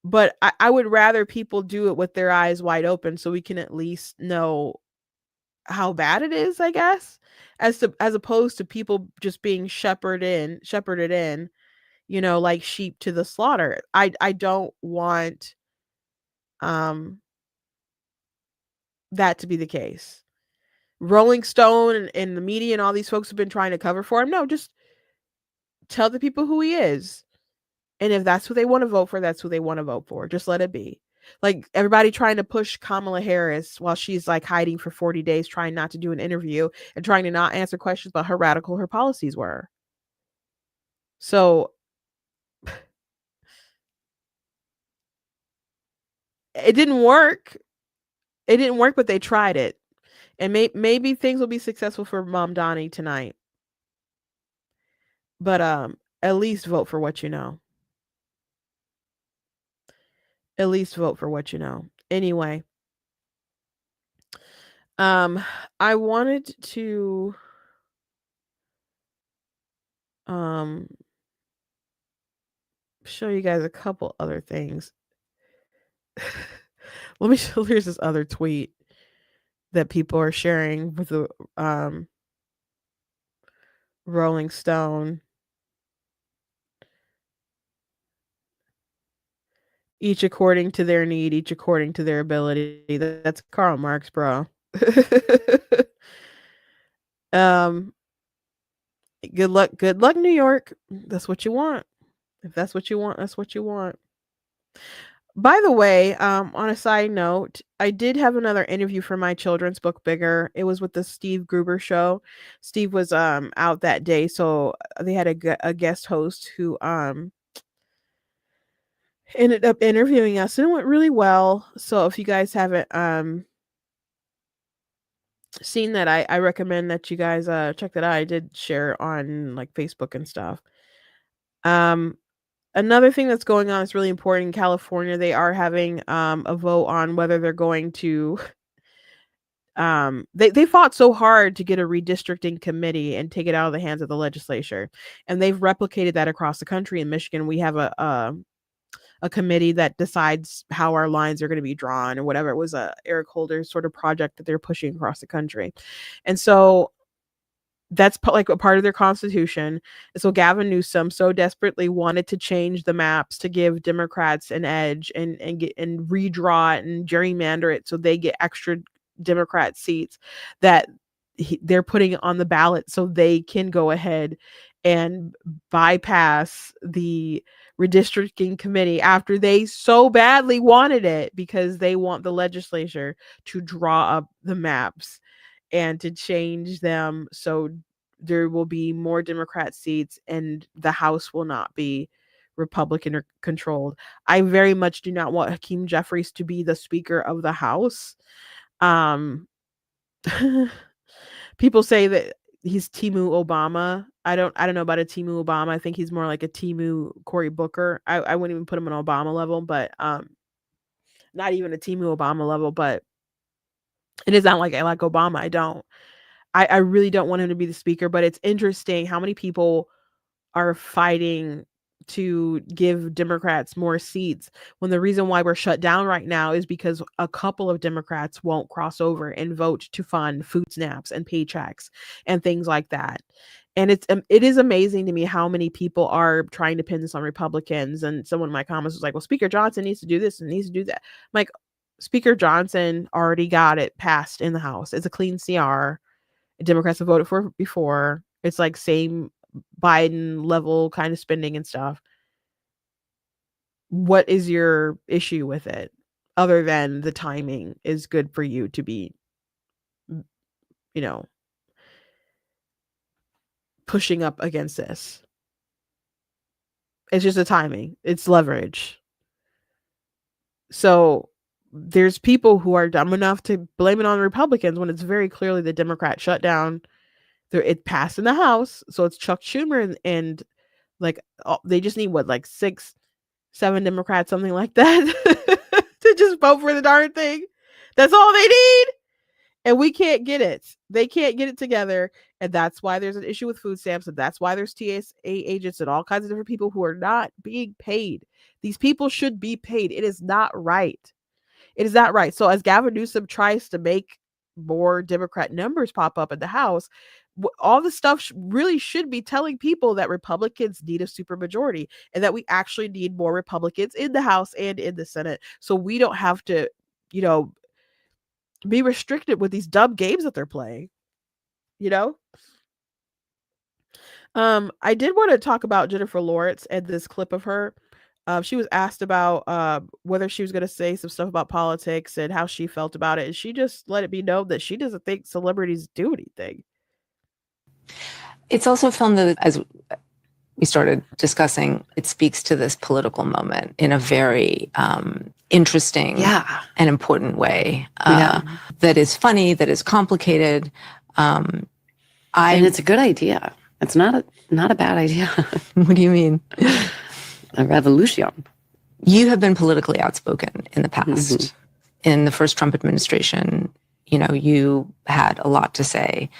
Speaker 2: But I would rather people do it with their eyes wide open so we can at least know how bad it is, I guess, as opposed to people just being shepherded in, like sheep to the slaughter. I don't want that to be the case. Rolling Stone and the media and all these folks have been trying to cover for him. No, just tell the people who he is. And if that's who they want to vote for, that's who they want to vote for. Just let it be. Like everybody trying to push Kamala Harris while she's like hiding for 40 days, trying not to do an interview and trying to not answer questions about how radical her policies were. So it didn't work. It didn't work, but they tried it. And maybe things will be successful for Mamdani tonight. But at least vote for what you know. At least vote for what you know. Anyway, I wanted to show you guys a couple other things. Let me show. Here's this other tweet that people are sharing with the Rolling Stone. Each according to their need, each according to their ability. That's Karl Marx, bro. Good luck, New York. That's what you want. If that's what you want, that's what you want. By the way, on a side note, I did have another interview for my children's book, Bigger. It was with the Steve Gruber show. Steve was out that day, so they had a guest host who ended up interviewing us, and it went really well. So if you guys haven't seen that, I recommend that you guys check that out. I did share on like Facebook and stuff. Another thing that's going on is really important in California. They are having a vote on whether they're going to they fought so hard to get a redistricting committee and take it out of the hands of the legislature, and they've replicated that across the country. In Michigan, we have a committee that decides how our lines are going to be drawn or whatever. It was a Eric Holder sort of project that they're pushing across the country. And so that's like a part of their constitution. And so Gavin Newsom so desperately wanted to change the maps to give Democrats an edge and redraw it and gerrymander it so they get extra Democrat seats that they're putting on the ballot so they can go ahead and bypass the redistricting committee after they so badly wanted it, because they want the legislature to draw up the maps and to change them so there will be more Democrat seats and the House will not be Republican or controlled. I very much do not want Hakeem Jeffries to be the Speaker of the House. People say that he's Timu Obama. I don't know about a Timu Obama. I think he's more like a Timu Cory Booker. I wouldn't even put him on Obama level, but not even a Timu Obama level, but it is not like I like Obama. I don't. I really don't want him to be the speaker, but it's interesting how many people are fighting to give Democrats more seats when the reason why we're shut down right now is because a couple of Democrats won't cross over and vote to fund food stamps and paychecks and things like that. And it is amazing to me how many people are trying to pin this on Republicans. And someone in my comments was like, well, Speaker Johnson needs to do this and needs to do that. I'm like, Speaker Johnson already got it passed in the House. It's a clean CR. Democrats have voted for before. It's like same Biden level kind of spending and stuff. What is your issue with it? other than the timing is good for you to be, you know, pushing up against this. It's just the timing. It's leverage. So there's people who are dumb enough to blame it on the Republicans when it's very clearly the Democrat shutdown. It passed in the House, so it's Chuck Schumer and like they just need what, like 6, 7 Democrats, something like that, to just vote for the darn thing. That's all they need. And we can't get it. They can't get it together. And that's why there's an issue with food stamps. And that's why there's TSA agents and all kinds of different people who are not being paid. These people should be paid. It is not right. It is not right. So as Gavin Newsom tries to make more Democrat numbers pop up in the House, all this stuff really should be telling people that Republicans need a supermajority and that we actually need more Republicans in the House and in the Senate. So we don't have to, be restricted with these dumb games that they're playing, I did want to talk about Jennifer Lawrence and this clip of her. She was asked about whether she was going to say some stuff about politics and how she felt about it. And she just let it be known that she doesn't think celebrities do anything.
Speaker 4: It's also a film that, as we started discussing, it speaks to this political moment in a very interesting and important way. That is funny, that is complicated.
Speaker 5: And it's a good idea. It's not a bad idea.
Speaker 4: What do you mean?
Speaker 5: A revolution.
Speaker 4: You have been politically outspoken in the past. In the first Trump administration, you had a lot to say.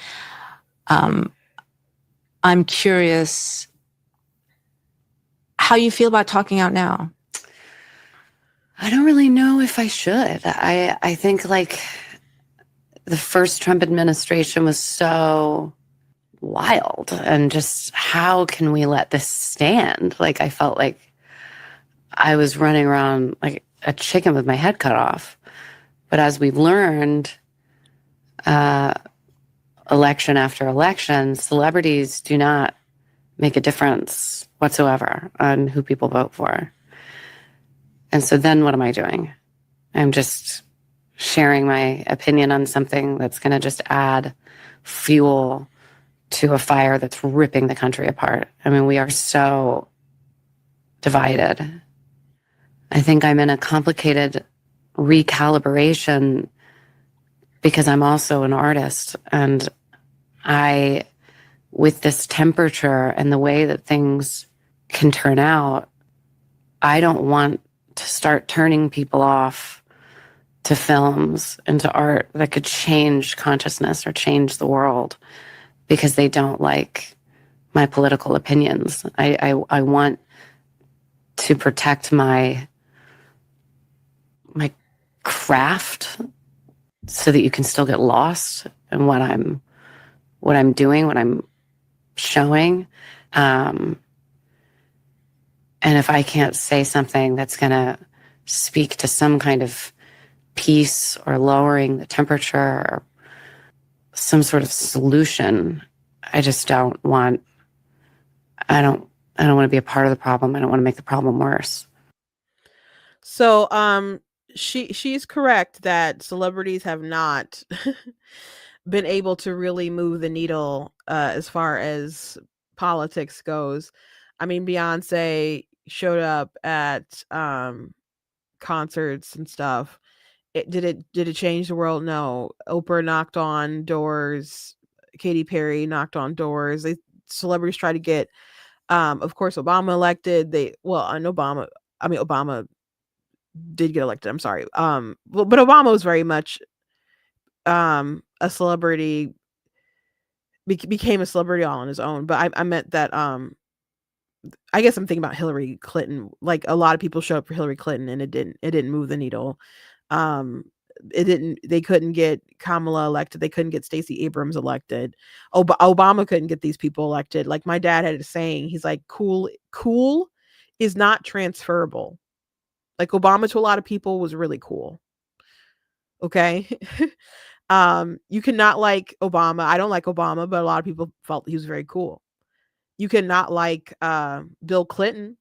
Speaker 4: I'm curious how you feel about talking out now.
Speaker 5: I don't really know if I should. I think like the first Trump administration was so wild, and just how can we let this stand? Like I felt like I was running around like a chicken with my head cut off. But as we've learned, election after election, celebrities do not make a difference whatsoever on who people vote for. And so then what am I doing? I'm just sharing my opinion on something that's going to just add fuel to a fire that's ripping the country apart. I mean, we are so divided. I think I'm in a complicated recalibration because I'm also an artist, and with this temperature and the way that things can turn out, I don't want to start turning people off to films and to art that could change consciousness or change the world because they don't like my political opinions. I want to protect my craft so that you can still get lost in what I'm doing, what I'm showing. And if I can't say something that's going to speak to some kind of peace or lowering the temperature or some sort of solution, I don't want to be a part of the problem. I don't want to make the problem worse.
Speaker 2: So, she's correct that celebrities have not been able to really move the needle as far as politics goes. I mean, Beyonce showed up at concerts and stuff. Did it change the world? No. Oprah knocked on doors. Katy Perry knocked on doors. Celebrities try to get, of course, Obama elected. Obama did get elected. I'm sorry. But Obama was very much a celebrity, became a celebrity all on his own. But I meant that I guess I'm thinking about Hillary Clinton. Like a lot of people showed up for Hillary Clinton and it didn't move the needle. They couldn't get Kamala elected. They couldn't get Stacey Abrams elected. Obama couldn't get these people elected. Like my dad had a saying, he's like, cool is not transferable. Like Obama to a lot of people was really cool. Okay. You cannot like Obama. I don't like Obama, but a lot of people felt he was very cool. You cannot like Bill Clinton,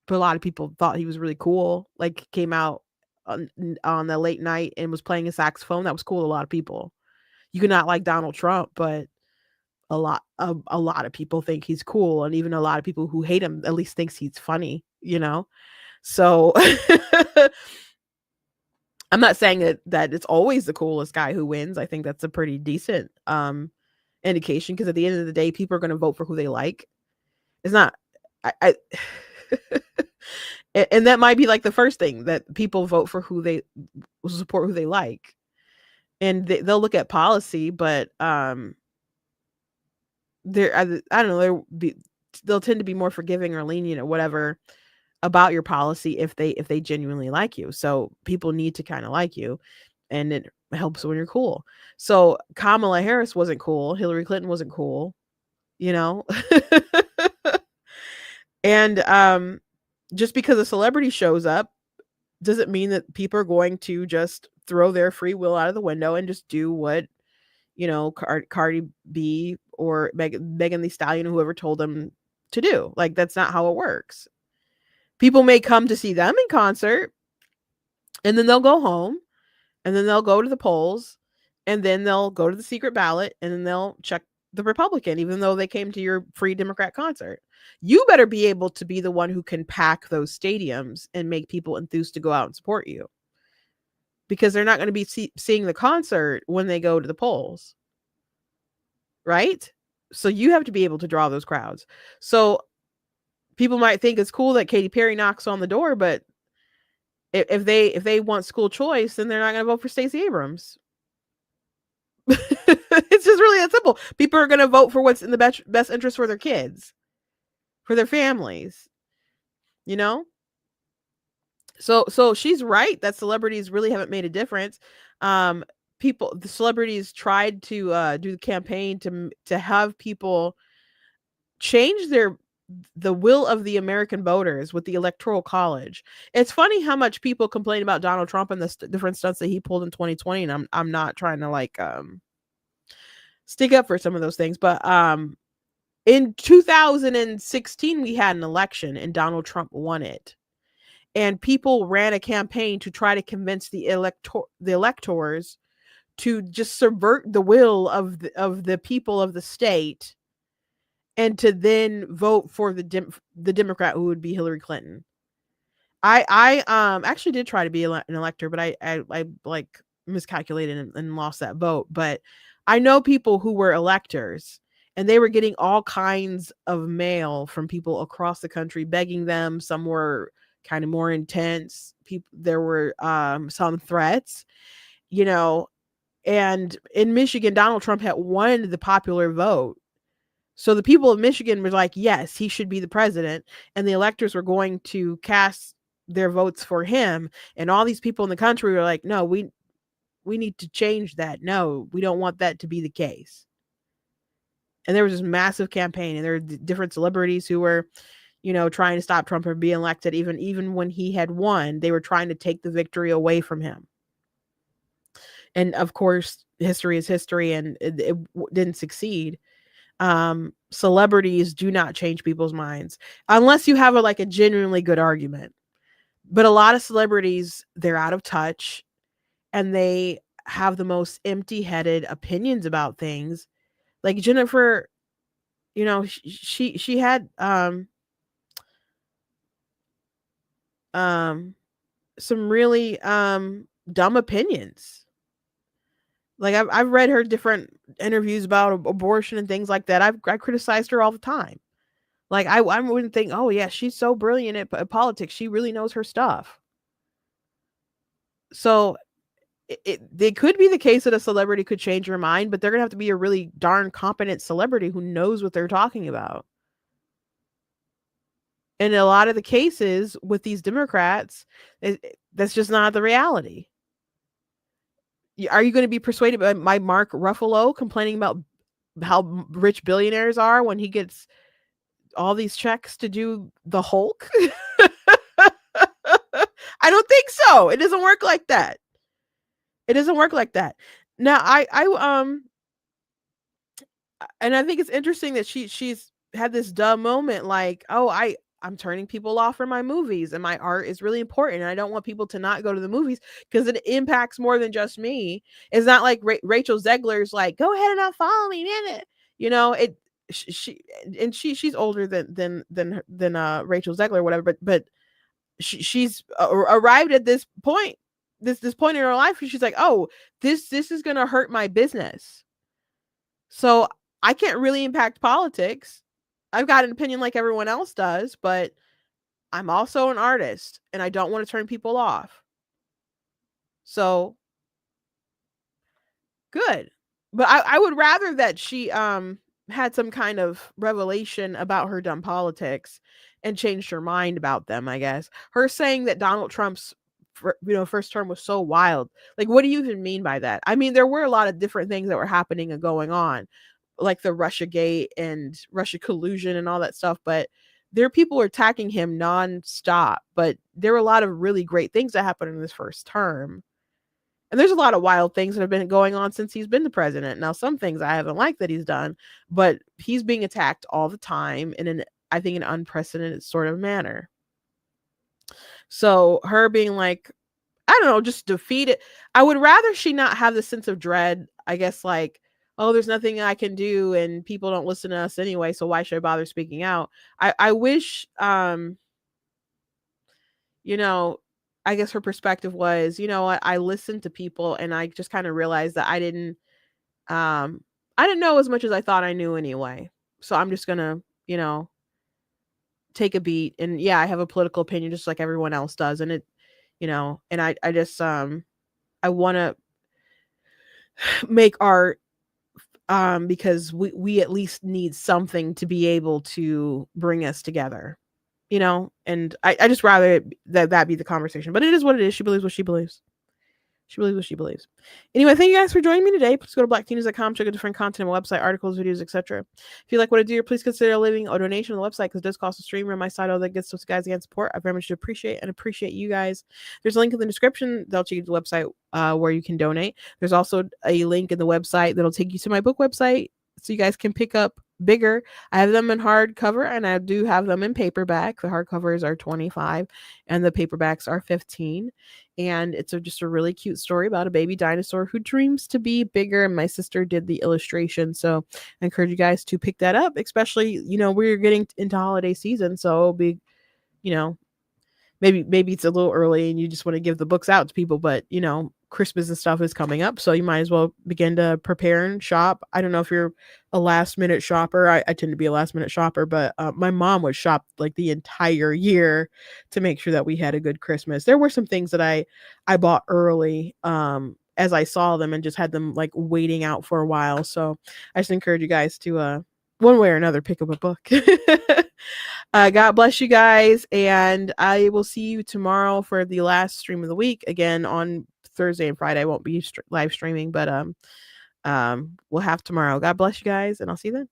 Speaker 2: but a lot of people thought he was really cool. Like came out on the late night and was playing a saxophone, that was cool to a lot of people. You could not like Donald Trump, but a lot of people think he's cool, and even a lot of people who hate him at least thinks he's funny, So I'm not saying that it's always the coolest guy who wins. I think that's a pretty decent indication, because at the end of the day, people are going to vote for who they like. It's not I and that might be like the first thing, that people vote for who they support, who they like, and they'll look at policy, but they'll tend to be more forgiving or lenient or whatever about your policy if they genuinely like you. So people need to kind of like you, and it helps when you're cool. So Kamala Harris wasn't cool. Hillary Clinton wasn't cool, and just because a celebrity shows up doesn't mean that people are going to just throw their free will out of the window and just do what, Cardi B or Megan Thee Stallion, whoever told them to do. Like, that's not how it works. People may come to see them in concert, and then they'll go home, and then they'll go to the polls, and then they'll go to the secret ballot, and then they'll check the Republican, even though they came to your free Democrat concert. You better be able to be the one who can pack those stadiums and make people enthused to go out and support you, because they're not going to be seeing the concert when they go to the polls. Right? So you have to be able to draw those crowds. So people might think it's cool that Katy Perry knocks on the door, but if they want school choice, then they're not going to vote for Stacey Abrams. It's just really that simple. People are going to vote for what's in the best interest for their kids, for their families, So she's right that celebrities really haven't made a difference. The celebrities tried to do the campaign to have people change the will of the American voters with the Electoral College. It's funny how much people complain about Donald Trump and the different stunts that he pulled in 2020, and I'm not trying to stick up for some of those things, but in 2016 we had an election and Donald Trump won it, and people ran a campaign to try to convince the electors to just subvert the will of the people of the state, and to then vote for the Democrat, who would be Hillary Clinton. I actually did try to be an elector, but I like miscalculated and lost that vote. But I know people who were electors, and they were getting all kinds of mail from people across the country begging them. Some were kind of more intense. There were some threats, and in Michigan, Donald Trump had won the popular vote. So the people of Michigan were like, yes, he should be the president. And the electors were going to cast their votes for him. And all these people in the country were like, no, we need to change that. No, we don't want that to be the case. And there was this massive campaign, and there were different celebrities who were, trying to stop Trump from being elected. Even when he had won, they were trying to take the victory away from him. And of course, history is history, and it didn't succeed. Celebrities do not change people's minds unless you have a genuinely good argument. But a lot of celebrities, they're out of touch, and they have the most empty-headed opinions about things. Like Jennifer, she had some really dumb opinions. Like I've read her different interviews about abortion and things like that. I criticized her all the time. Like I wouldn't think, oh yeah, she's so brilliant at politics. She really knows her stuff. So it could be the case that a celebrity could change your mind, but they're gonna have to be a really darn competent celebrity who knows what they're talking about. In a lot of the cases with these Democrats, that's just not the reality. Are you going to be persuaded by Mark Ruffalo complaining about how rich billionaires are when he gets all these checks to do the Hulk? I don't think so. It doesn't work like that. It doesn't work like that. Now, and I think it's interesting that she's had this dumb moment, like, oh, I'm turning people off from my movies, and my art is really important. And I don't want people to not go to the movies because it impacts more than just me. It's not like Rachel Zegler's like, go ahead and unfollow me, man. You know, she's older than Rachel Zegler or whatever, but she's arrived at this point, this point in her life where she's like, oh, this is going to hurt my business. So I can't really impact politics. I've got an opinion like everyone else does, but I'm also an artist and I don't want to turn people off. So good. But I would rather that she had some kind of revelation about her dumb politics and changed her mind about them, I guess. Her saying that Donald Trump's first term was so wild. Like, what do you even mean by that? I mean, there were a lot of different things that were happening and going on, like the Russiagate and Russia collusion and all that stuff, but there are people attacking him nonstop. But there were a lot of really great things that happened in this first term. And there's a lot of wild things that have been going on since he's been the president. Now, some things I haven't liked that he's done, but he's being attacked all the time in I think, an unprecedented sort of manner. So her being like, I don't know, just defeat it. I would rather she not have the sense of dread, I guess, like, oh, there's nothing I can do and people don't listen to us anyway, so why should I bother speaking out? I wish, you know, I guess her perspective was, you know what, I listened to people and I just kind of realized that I didn't know as much as I thought I knew anyway. So I'm just gonna, take a beat. And yeah, I have a political opinion just like everyone else does. And and I just I want to make art because we at least need something to be able to bring us together. And I just rather that be the conversation. But it is what it is. She believes what she believes. She believes what she believes. Anyway, thank you guys for joining me today. Please go to blackteeners.com, check out different content on my website, articles, videos, etc. If you like what I do, please consider leaving a donation on the website because it does cost a stream on my side. All that gets those guys again support. I very much appreciate you guys. There's a link in the description that'll take you to the website where you can donate. There's also a link in the website that'll take you to my book website so you guys can pick up bigger. I have them in hardcover and I do have them in paperback. The hardcovers are $25 and the paperbacks are $15. And it's just a really cute story about a baby dinosaur who dreams to be bigger. And my sister did the illustration. So I encourage you guys to pick that up, especially, we're getting into holiday season. So it'll be, maybe it's a little early and you just want to give the books out to people, but Christmas and stuff is coming up, so you might as well begin to prepare and shop. I don't know if you're a last minute shopper. I tend to be a last minute shopper, but my mom would shop like the entire year to make sure that we had a good Christmas. There were some things that I bought early as I saw them and just had them like waiting out for a while. So I just encourage you guys to one way or another pick up a book. God bless you guys, and I will see you tomorrow for the last stream of the week. Again, on Thursday and Friday I won't be live streaming, but we'll have tomorrow. God bless you guys, and I'll see you then.